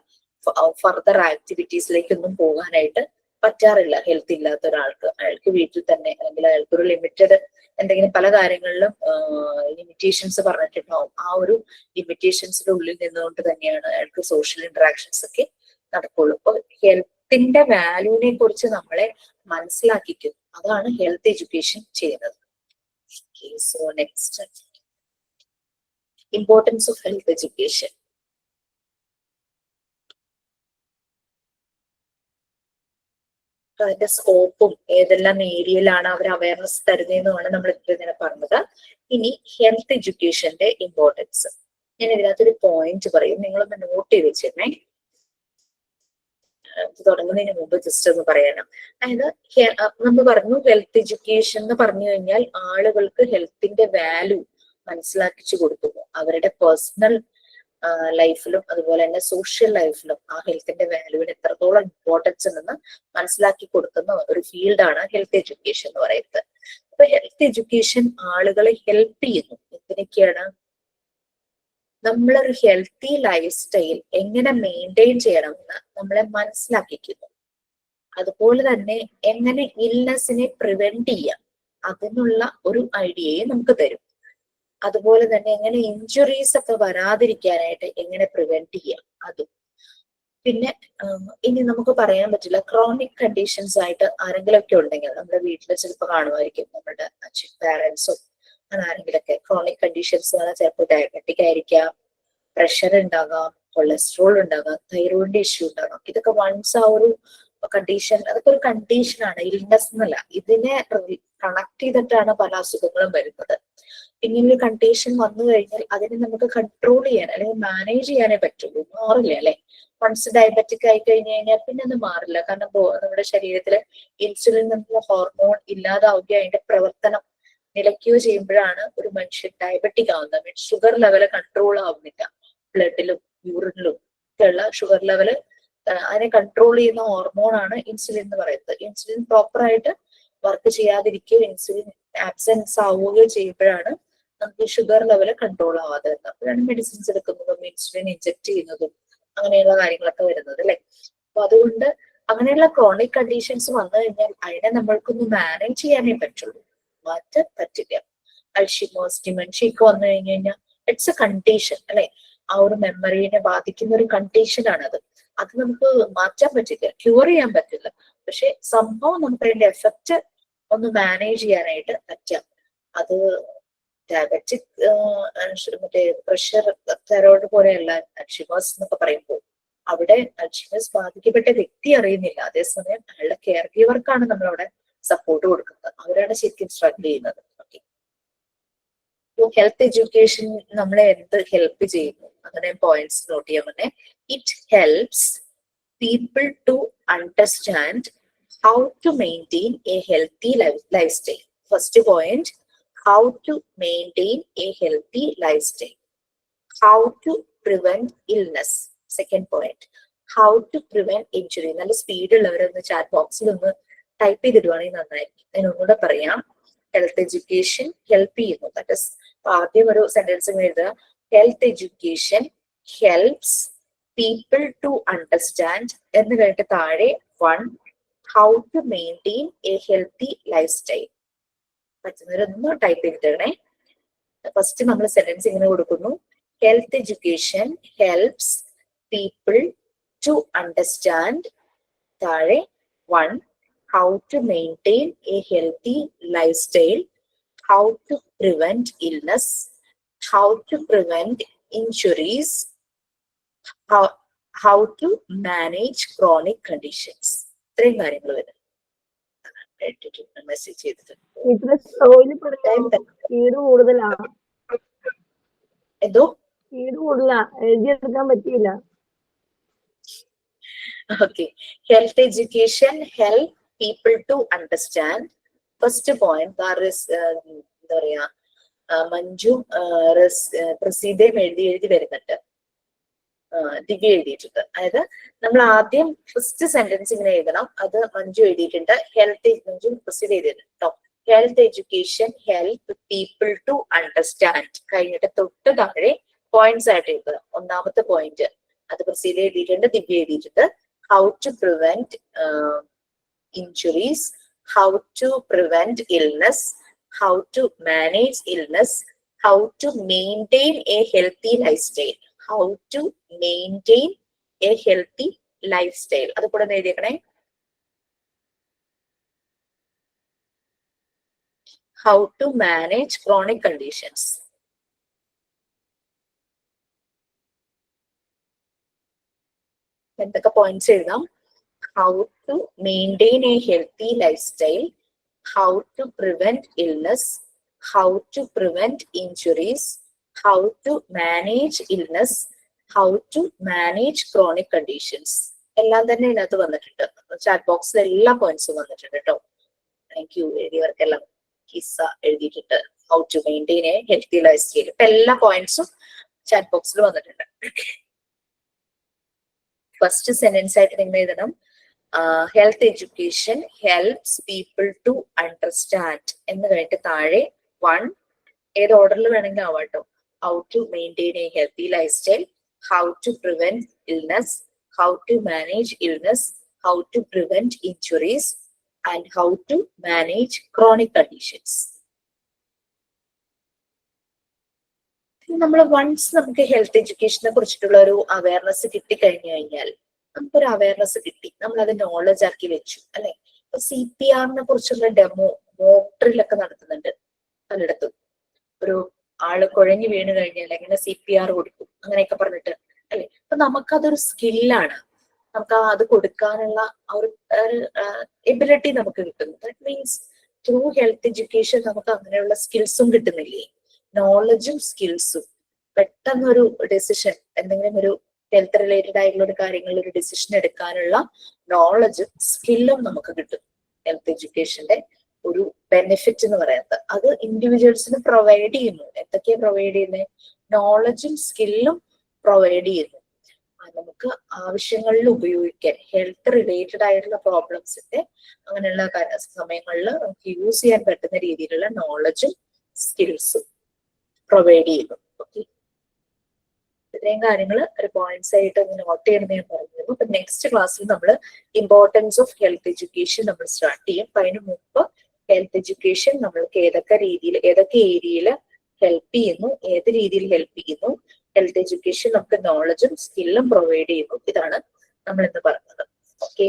ഫർദർ ആക്ടിവിറ്റീസിലേക്കൊന്നും പോകാനായിട്ട് പറ്റാറില്ല ഹെൽത്ത് ഇല്ലാത്ത ഒരാൾക്ക്. അയാൾക്ക് വീട്ടിൽ തന്നെ അല്ലെങ്കിൽ അയാൾക്കൊരു ലിമിറ്റഡ് എന്തെങ്കിലും പല കാര്യങ്ങളിലും ലിമിറ്റേഷൻസ് പറഞ്ഞിട്ടുണ്ടാവും. ആ ഒരു ലിമിറ്റേഷൻസിന്റെ ഉള്ളിൽ നിന്നുകൊണ്ട് തന്നെയാണ് അയാൾക്ക് സോഷ്യൽ ഇന്ററാക്ഷൻസ് ഒക്കെ നടക്കുള്ളൂ. അപ്പൊ ഹെൽത്തിന്റെ വാല്യൂവിനെ കുറിച്ച് നമ്മളെ മനസ്സിലാക്കിക്കും. അതാണ് ഹെൽത്ത് എഡ്യൂക്കേഷൻ ചെയ്യുന്നത്. So next, importance of health education. അതിന്റെ സ്കോപ്പും ഏതെല്ലാം ഏരിയയിലാണ് അവർ അവയർനെസ് തരുന്നതെന്നുമാണ് നമ്മൾ ഇങ്ങനെ പറഞ്ഞത്. ഇനി ഹെൽത്ത് എഡ്യൂക്കേഷന്റെ ഇമ്പോർട്ടൻസ്. ഞാൻ ഇതിനകത്തൊരു പോയിന്റ് പറയും, നിങ്ങളൊന്ന് നോട്ട് ചെയ്ത് വെച്ചിരുന്നേ. തുടങ്ങുന്നതിന് മുമ്പ് ജസ്റ്റ് ഒന്ന് പറയാനാ. അതായത് നമ്മൾ പറഞ്ഞു ഹെൽത്ത് എഡ്യൂക്കേഷൻ എന്ന് പറഞ്ഞു കഴിഞ്ഞാൽ ആളുകൾക്ക് ഹെൽത്തിന്റെ വാല്യൂ മനസ്സിലാക്കിച്ചു കൊടുക്കുന്നു. അവരുടെ പേഴ്സണൽ ലൈഫിലും അതുപോലെ തന്നെ സോഷ്യൽ ലൈഫിലും ആ ഹെൽത്തിന്റെ വാല്യൂവിന് എത്രത്തോളം ഇമ്പോർട്ടൻസ് ഉണ്ടെന്ന് മനസ്സിലാക്കി കൊടുക്കുന്ന ഒരു ഫീൽഡാണ് ഹെൽത്ത് എഡ്യൂക്കേഷൻ എന്ന് പറയുന്നത്. അപ്പൊ ഹെൽത്ത് എഡ്യൂക്കേഷൻ ആളുകളെ ഹെൽപ്പ് ചെയ്യുന്നു. എന്തിനൊക്കെയാണ്? നമ്മളൊരു ഹെൽത്തി ലൈഫ് സ്റ്റൈൽ എങ്ങനെ മെയിൻറ്റെയിൻ ചെയ്യണമെന്ന് നമ്മളെ മനസ്സിലാക്കിക്കുന്നു. അതുപോലെ തന്നെ എങ്ങനെ ഇൽനെസ്സിനെ പ്രിവെന്റ് ചെയ്യാം അതിനുള്ള ഒരു ഐഡിയയും നമുക്ക് തരും. അതുപോലെ തന്നെ എങ്ങനെ ഇഞ്ചുറീസ് ഒക്കെ വരാതിരിക്കാനായിട്ട് എങ്ങനെ പ്രിവെന്റ് ചെയ്യാം അതും. പിന്നെ ഇനി നമുക്ക് പറയാൻ പറ്റില്ല, ക്രോണിക് കണ്ടീഷൻസ് ആയിട്ട് ആരെങ്കിലും ഒക്കെ ഉണ്ടെങ്കിൽ നമ്മുടെ വീട്ടിൽ ചിലപ്പോൾ കാണുമായിരിക്കും നമ്മുടെ പാരന്റ്സും അങ്ങനെ ആരെങ്കിലൊക്കെ ക്രോണിക് കണ്ടീഷൻസ് ചിലപ്പോൾ ഡയബറ്റിക് ആയിരിക്കാം, പ്രഷർ ഉണ്ടാകാം, കൊളസ്ട്രോൾ ഉണ്ടാകാം, തൈറോയിഡിന്റെ ഇഷ്യൂ ഉണ്ടാകാം. ഇതൊക്കെ വൺസ് ആ ഒരു കണ്ടീഷൻ, അതൊക്കെ ഒരു കണ്ടീഷനാണ്, ഇൽനെസ് എന്നല്ല. ഇതിനെ കണക്ട് ചെയ്തിട്ടാണ് പല അസുഖങ്ങളും വരുന്നത്. ഇങ്ങനെ ഒരു കണ്ടീഷൻ വന്നു കഴിഞ്ഞാൽ അതിനെ നമുക്ക് കൺട്രോൾ ചെയ്യാൻ അല്ലെങ്കിൽ മാനേജ് ചെയ്യാനേ പറ്റുള്ളൂ, മാറില്ല അല്ലെ. വൺസ് ഡയബറ്റിക് ആയി കഴിഞ്ഞു കഴിഞ്ഞാൽ പിന്നെ അത് മാറില്ല. കാരണം നമ്മുടെ ശരീരത്തില് ഇൻസുലിൻ എന്നുള്ള ഹോർമോൺ ഇല്ലാതാവുകയോ അതിന്റെ പ്രവർത്തനം നിലയ്ക്കുകയോ ചെയ്യുമ്പോഴാണ് ഒരു മനുഷ്യൻ ഡയബറ്റിക് ആവുന്നത്. മീൻസ് ഷുഗർ ലെവല് കൺട്രോൾ ആവുന്നില്ല. ബ്ലഡിലും യൂറിനിലും ഒക്കെയുള്ള ഷുഗർ ലെവല് അതിനെ കൺട്രോൾ ചെയ്യുന്ന ഹോർമോണാണ് ഇൻസുലിൻ എന്ന് പറയുന്നത്. ഇൻസുലിൻ പ്രോപ്പർ ആയിട്ട് വർക്ക് ചെയ്യാതിരിക്കുകയോ ഇൻസുലിൻ ആബ്സെൻസ് ആവുകയോ ചെയ്യുമ്പോഴാണ് നമുക്ക് ഷുഗർ ലെവല് കൺട്രോൾ ആവാതെ വരുന്നത്. അപ്പോഴാണ് മെഡിസിൻസ് എടുക്കുന്നതും ഇൻസുലിൻ ഇഞ്ചെക്ട് ചെയ്യുന്നതും അങ്ങനെയുള്ള കാര്യങ്ങളൊക്കെ വരുന്നത് അല്ലെ. അപ്പൊ അതുകൊണ്ട് അങ്ങനെയുള്ള ക്രോണിക് കണ്ടീഷൻസ് വന്നു കഴിഞ്ഞാൽ അതിനെ നമ്മൾക്കൊന്ന് മാനേജ് ചെയ്യാനേ പറ്റുള്ളൂ, മാറ്റാൻ പറ്റില്ല. അൾഷിമേഴ്സ് ഡിമെൻഷ്യ ഒക്കെ വന്നു കഴിഞ്ഞു കഴിഞ്ഞാൽ ഇറ്റ്സ് എ കണ്ടീഷൻ അല്ലെ. ആ ഒരു മെമ്മറിനെ ബാധിക്കുന്ന ഒരു കണ്ടീഷനാണ് അത്. അത് നമുക്ക് മാറ്റാൻ പറ്റില്ല, ക്യൂർ ചെയ്യാൻ പറ്റില്ല. പക്ഷെ സംഭവം നമുക്ക് അതിന്റെ എഫക്റ്റ് ഒന്ന് മാനേജ് ചെയ്യാനായിട്ട് പറ്റാം. അത് ഡയബറ്റിക് മറ്റേ പ്രഷർ തൈറോയിഡ് പോലെയല്ല അൾഷിമേഴ്സ് എന്നൊക്കെ പറയുമ്പോൾ അവിടെ അൾഷിമേഴ്സ് ബാധിക്കപ്പെട്ട വ്യക്തി അറിയുന്നില്ല. അതേസമയം അയാളുടെ കെയർ ഗീവർക്കാണ് നമ്മളവിടെ സപ്പോർട്ട് കൊടുക്കുന്നത്. അവരാണ് ശരിക്കും സ്ട്രഗിൾ ചെയ്യുന്നത്. ഹെൽത്ത് എഡ്യൂക്കേഷൻ നമ്മളെ എന്ത് ഹെൽപ്പ് ചെയ്യുന്നു അങ്ങനെ പോയിന്റ്സ് നോട്ട് ചെയ്യാൻ തന്നെ. It helps people to understand how to maintain a healthy lifestyle. First point, how to maintain a healthy lifestyle. How to prevent illness. Second point, how to prevent injury. നല്ല speed ഉള്ളവരൊന്ന് chat ബോക്സിൽ ഒന്ന് type ചെയ്തിടുവാണെങ്കിൽ നന്നായിരിക്കും. ഞാൻ ഒന്നുകൂടെ പറയാം. Health education help ചെയ്യുന്നു. ദാറ്റ് ഇസ് ആദ്യം ഒരു സെന്റൻസ് എഴുതുക. Health education helps people to understand എന്ന് കഴിഞ്ഞിട്ട് താഴെ 1 how to maintain a healthy lifestyle. പറ്റുന്നവരൊന്ന് ടൈപ്പ് ചെയ്തിട്ടേ. ഫസ്റ്റ് നമ്മൾ സെന്റൻസ് ഇങ്ങനെ കൊടുക്കുന്നു. Health education helps people to understand താഴെ 1 how to maintain a healthy lifestyle, how to prevent illness, how to prevent injuries, how to manage chronic conditions. ഇത്രയും കാര്യങ്ങൾ വരും. Message ചെയ്തിട്ട് എന്തോ എഴുതിയെടുക്കാൻ പറ്റിയില്ല. Okay. Health education help people to understand. First point എന്താ പറയാ, മഞ്ജു പ്രസീതയും എഴുതി വരുന്നുണ്ട്, ദിവ്യ എഴുതിയിട്ടുണ്ട്. അതായത് നമ്മൾ ആദ്യം ഫസ്റ്റ് സെന്റൻസ് ഇങ്ങനെ എഴുതണം. അത് മഞ്ജു എഴുതിയിട്ടുണ്ട്, മഞ്ജു പ്രൊസീഡ് ചെയ്തിട്ടുണ്ട്. Health education help people to understand കഴിഞ്ഞിട്ട് തൊട്ട് താഴെ പോയിന്റ്സ് ആയിട്ട് എഴുതുക. ഒന്നാമത്തെ പോയിന്റ് അത് പ്രൊസീഡ് എഴുതിയിട്ടുണ്ട്, ദിവ്യ എഴുതിയിട്ടുണ്ട്. How to prevent injuries, how to prevent illness, how to manage illness, how to maintain a healthy lifestyle. How to maintain a healthy lifestyle. അത് കൂടെ എഴുതിയേക്കണേ. How to manage chronic conditions. എന്തൊക്കെ points എഴുതാം? How to maintain a healthy lifestyle, how to prevent illness, how to prevent injuries, how to manage illness, how to manage chronic conditions. എല്ലാം തന്നെ ഇതിനകത്ത് വന്നിട്ടുണ്ട്. Chat ബോക്സിൽ എല്ലാ പോയിന്റ്സും വന്നിട്ടുണ്ട് കേട്ടോ. താങ്ക് യു എഴുതിയവർക്കെല്ലാം. കിസ്സ എഴുതിയിട്ടുണ്ട് how to maintain a healthy life style. ഇപ്പൊ എല്ലാ പോയിന്റ്സും ചാറ്റ് ബോക്സിൽ വന്നിട്ടുണ്ട്. ഫസ്റ്റ് സെന്റൻസ് ആയിട്ട് നിങ്ങൾ എഴുതണം health education helps people to understand എന്ന് കഴിഞ്ഞിട്ട് താഴെ 1 ഏത് ഓർഡറിൽ വേണമെങ്കിൽ ആവാട്ടോ. How to maintain a healthy life style, how to prevent illness, how to manage illness, how to prevent injuries and how to manage chronic conditions. നമ്മൾ once നമുക്ക് health എഡ്യൂക്കേഷനെ കുറിച്ചിട്ടുള്ള ഒരു അവയർനെസ് കിട്ടിക്കഴിഞ്ഞു കഴിഞ്ഞാൽ നമുക്കൊരു അവയർനെസ് കിട്ടി, നമ്മൾ അത് നോളജ് ആക്കി വെച്ചു അല്ലെ. ഇപ്പൊ CPR കുറിച്ചുള്ള ഡെമോ മോക്ക് ഡ്രില്ലൊക്കെ നടത്തുന്നുണ്ട് പലയിടത്തും. ഒരു ആള് കുഴഞ്ഞു വീണ് കഴിഞ്ഞാൽ എങ്ങനെ CPR കൊടുക്കും അങ്ങനെയൊക്കെ പറഞ്ഞിട്ട് അല്ലെ. അപ്പൊ നമുക്കതൊരു സ്കില്ലാണ്. നമുക്ക് അത് കൊടുക്കാനുള്ള ആ ഒരു എബിലിറ്റി നമുക്ക് കിട്ടുന്നു. That means through health education നമുക്ക് അങ്ങനെയുള്ള സ്കിൽസും കിട്ടുന്നില്ലേ, നോളജും സ്കിൽസും. പെട്ടെന്നൊരു ഡെസിഷൻ, എന്തെങ്കിലും ഒരു ഹെൽത്ത് റിലേറ്റഡ് ആയിട്ടുള്ള ഒരു കാര്യങ്ങളിൽ ഒരു ഡെസിഷൻ എടുക്കാനുള്ള നോളജും സ്കില്ലും നമുക്ക് കിട്ടും. ഹെൽത്ത് എഡ്യൂക്കേഷന്റെ ഒരു ബെനിഫിറ്റ് എന്ന് പറയുന്നത് അത് ഇൻഡിവിജ്വൽസിന് പ്രൊവൈഡ് ചെയ്യുന്നു. എന്തൊക്കെയാണ് പ്രൊവൈഡ് ചെയ്യുന്നത്? നോളജും സ്കില്ലും പ്രൊവൈഡ് ചെയ്യുന്നു. നമുക്ക് ആവശ്യങ്ങളിൽ ഉപയോഗിക്കാൻ ഹെൽത്ത് റിലേറ്റഡ് ആയിട്ടുള്ള പ്രോബ്ലംസിന്റെ അങ്ങനെയുള്ള സമയങ്ങളിൽ നമുക്ക് യൂസ് ചെയ്യാൻ പറ്റുന്ന രീതിയിലുള്ള നോളജും സ്കിൽസും പ്രൊവൈഡ് ചെയ്യുന്നു. ഓക്കെ, ഇത്രയും കാര്യങ്ങൾ ഒരു പോയിന്റ്സ് ആയിട്ട് ഒന്ന് നോട്ട് ചെയ്യണമെന്ന് ഞാൻ പറഞ്ഞിരുന്നു. അപ്പൊ നെക്സ്റ്റ് ക്ലാസ്സിൽ നമ്മൾ ഇമ്പോർട്ടൻസ് ഓഫ് ഹെൽത്ത് എഡ്യൂക്കേഷൻ നമ്മൾ സ്റ്റാർട്ട് ചെയ്യും. അപ്പൊ അതിന് മുമ്പ് ഹെൽത്ത് എഡ്യൂക്കേഷൻ നമ്മൾക്ക് ഏതൊക്കെ ഏരിയയിൽ ഹെൽപ്പ് ചെയ്യുന്നു, ഏത് രീതിയിൽ ഹെൽപ്പ് ചെയ്യുന്നു, ഹെൽത്ത് എഡ്യൂക്കേഷൻ നമുക്ക് നോളജും സ്കില്ലും പ്രൊവൈഡ് ചെയ്യുന്നു. ഇതാണ് നമ്മൾ ഇന്ന് പറഞ്ഞത്. ഓക്കെ,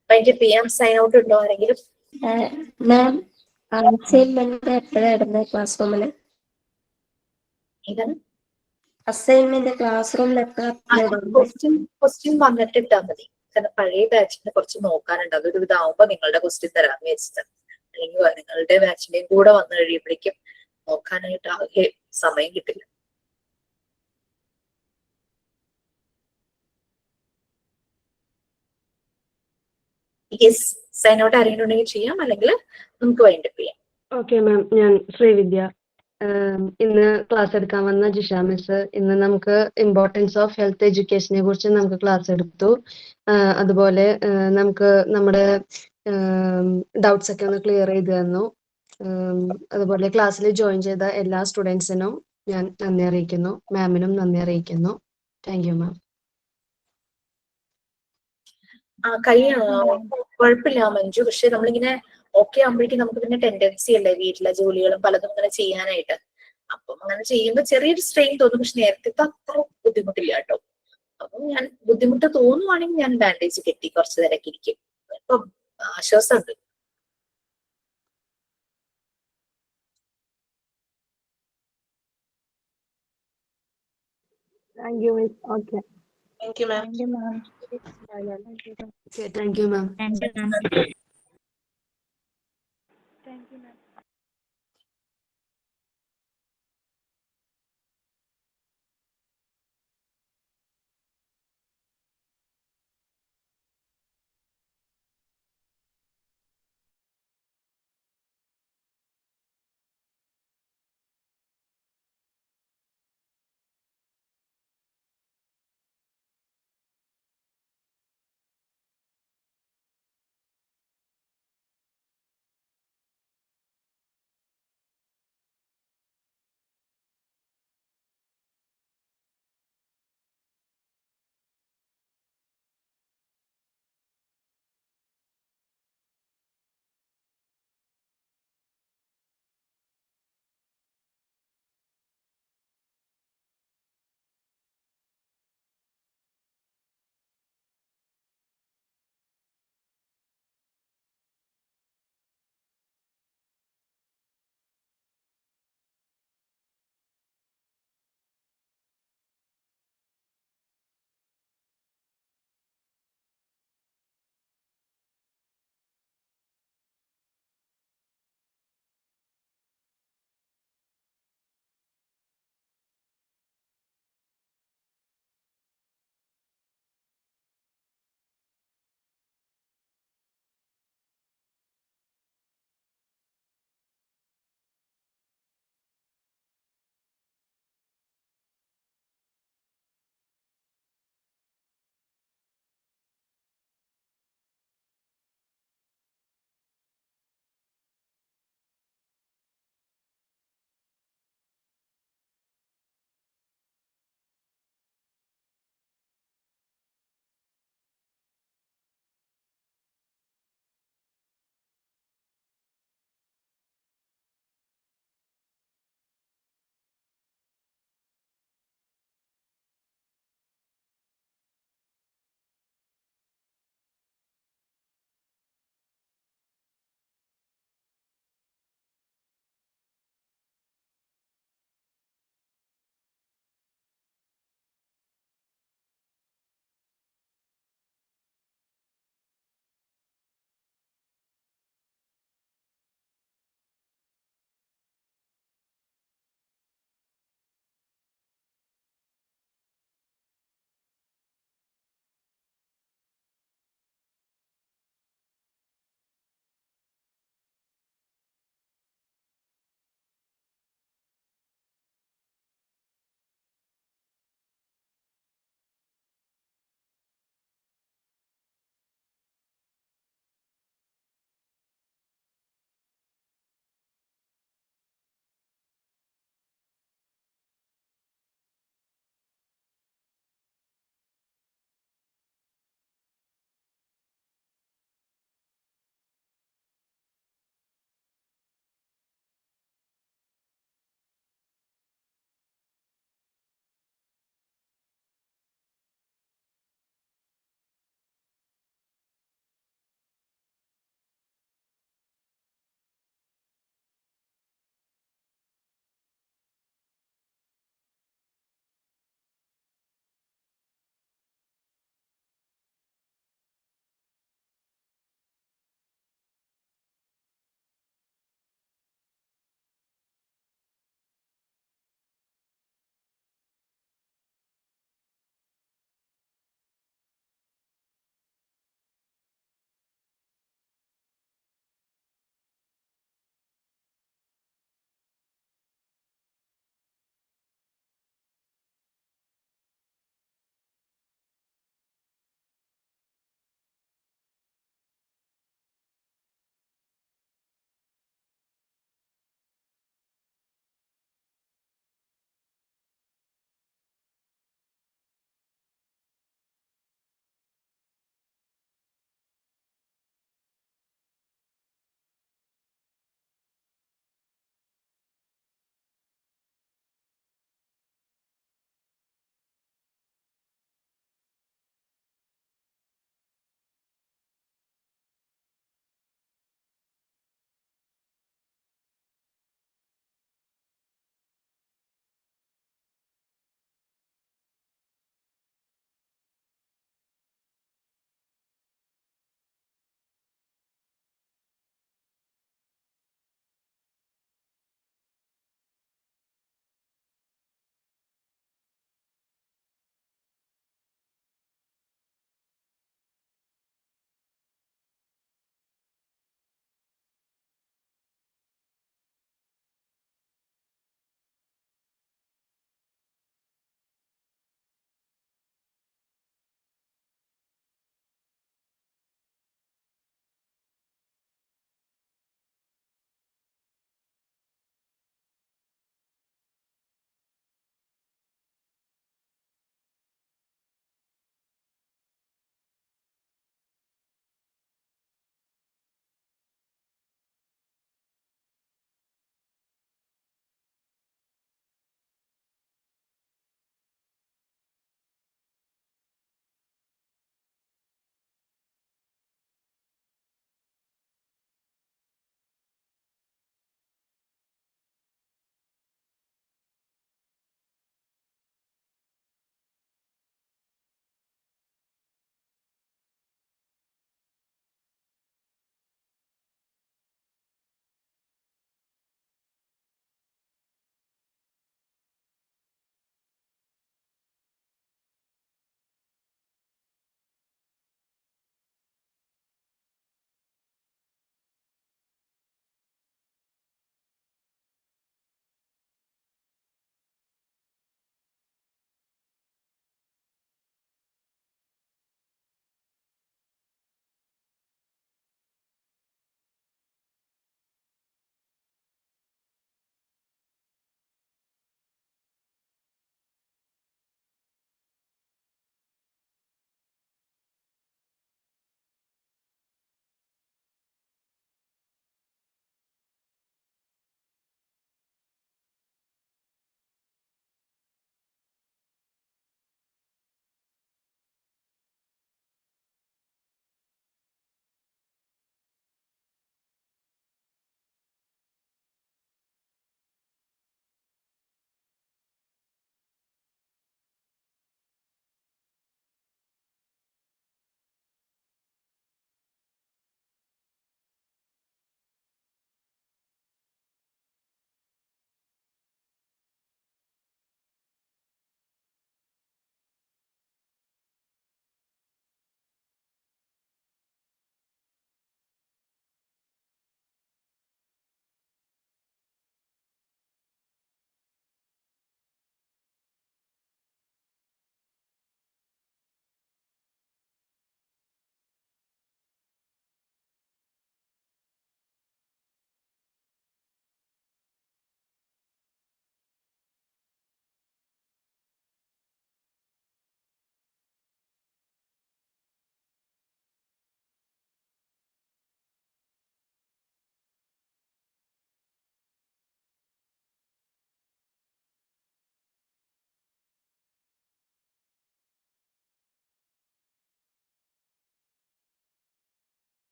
അപ്പൊ അതിന്റെ PM സൈൻ ഔട്ട് ഉണ്ടോ ആരെങ്കിലും? മാം അസൈൻമെന്റ് എപ്പോഴായിരുന്നു ക്ലാസ് റൂമില്? ഇതാണ് അസൈൻമെന്റ് ക്ലാസ് റൂമിൽ ക്വസ്റ്റ്യൻ വന്നിട്ട് ഇട്ടാൽ മതി. കാരണം പഴയ ബാച്ചിനെ കുറച്ച് നോക്കാനുണ്ട്. അതൊരു ഇതാവുമ്പോ നിങ്ങളുടെ ക്വസ്റ്റ്യൻ തരാമെന്ന് വെച്ചിട്ടാണ്. അല്ലെങ്കിൽ നിങ്ങളുടെ ബാച്ചിന്റെയും കൂടെ വന്നു കഴിയുമ്പോഴേക്കും നോക്കാനായിട്ട് ആകെ സമയം കിട്ടില്ല. യെസ്, സൈൻ ഔട്ട് ആരെങ്കിലും ഉണ്ടെങ്കിൽ ചെയ്യാം, അല്ലെങ്കിൽ നമുക്ക് വൈൻഡപ്പ് ചെയ്യാം. ഓക്കെ മാം, ഞാൻ ശ്രീവിദ്യ. ഇന്ന് ക്ലാസ് എടുക്കാൻ വന്ന ജിഷ മിസ് ഇന്ന് നമുക്ക് ഇമ്പോർട്ടൻസ് ഓഫ് ഹെൽത്ത് എഡ്യൂക്കേഷനെ കുറിച്ച് നമുക്ക് ക്ലാസ് എടുത്തു. അതുപോലെ നമുക്ക് നമ്മുടെ ഡൗട്ട്സ് ഒക്കെ ഒന്ന് ക്ലിയർ ചെയ്ത് തന്നു. അതുപോലെ ക്ലാസ്സിൽ ജോയിൻ ചെയ്ത എല്ലാ സ്റ്റുഡൻസിനും ഞാൻ നന്ദി അറിയിക്കുന്നു, മാമിനും നന്ദി അറിയിക്കുന്നു. Thank you ma'am. കുഴപ്പമില്ല മഞ്ജു, പക്ഷെ നമ്മളിങ്ങനെ ഓക്കെ ആകുമ്പോഴേക്കും നമുക്ക് പിന്നെ ടെൻഡൻസി അല്ലേ വീട്ടിലെ ജോലികളും പലതും ഇങ്ങനെ ചെയ്യാനായിട്ട്. അപ്പം അങ്ങനെ ചെയ്യുമ്പോൾ ചെറിയൊരു സ്ട്രെയിൻ തോന്നും. പക്ഷെ നേരത്തെ അത്ര ബുദ്ധിമുട്ടില്ല കേട്ടോ. അപ്പം ഞാൻ ബുദ്ധിമുട്ട് തോന്നുവാണെങ്കിൽ ഞാൻ ബാൻഡേജ് കെട്ടി കുറച്ച് നേരമൊക്കെ ഇരിക്കും. ഇപ്പം ആശ്വാസമുണ്ട്. Thank you, Miss. Okay. Thank you, ma'am. Thank you, ma'am.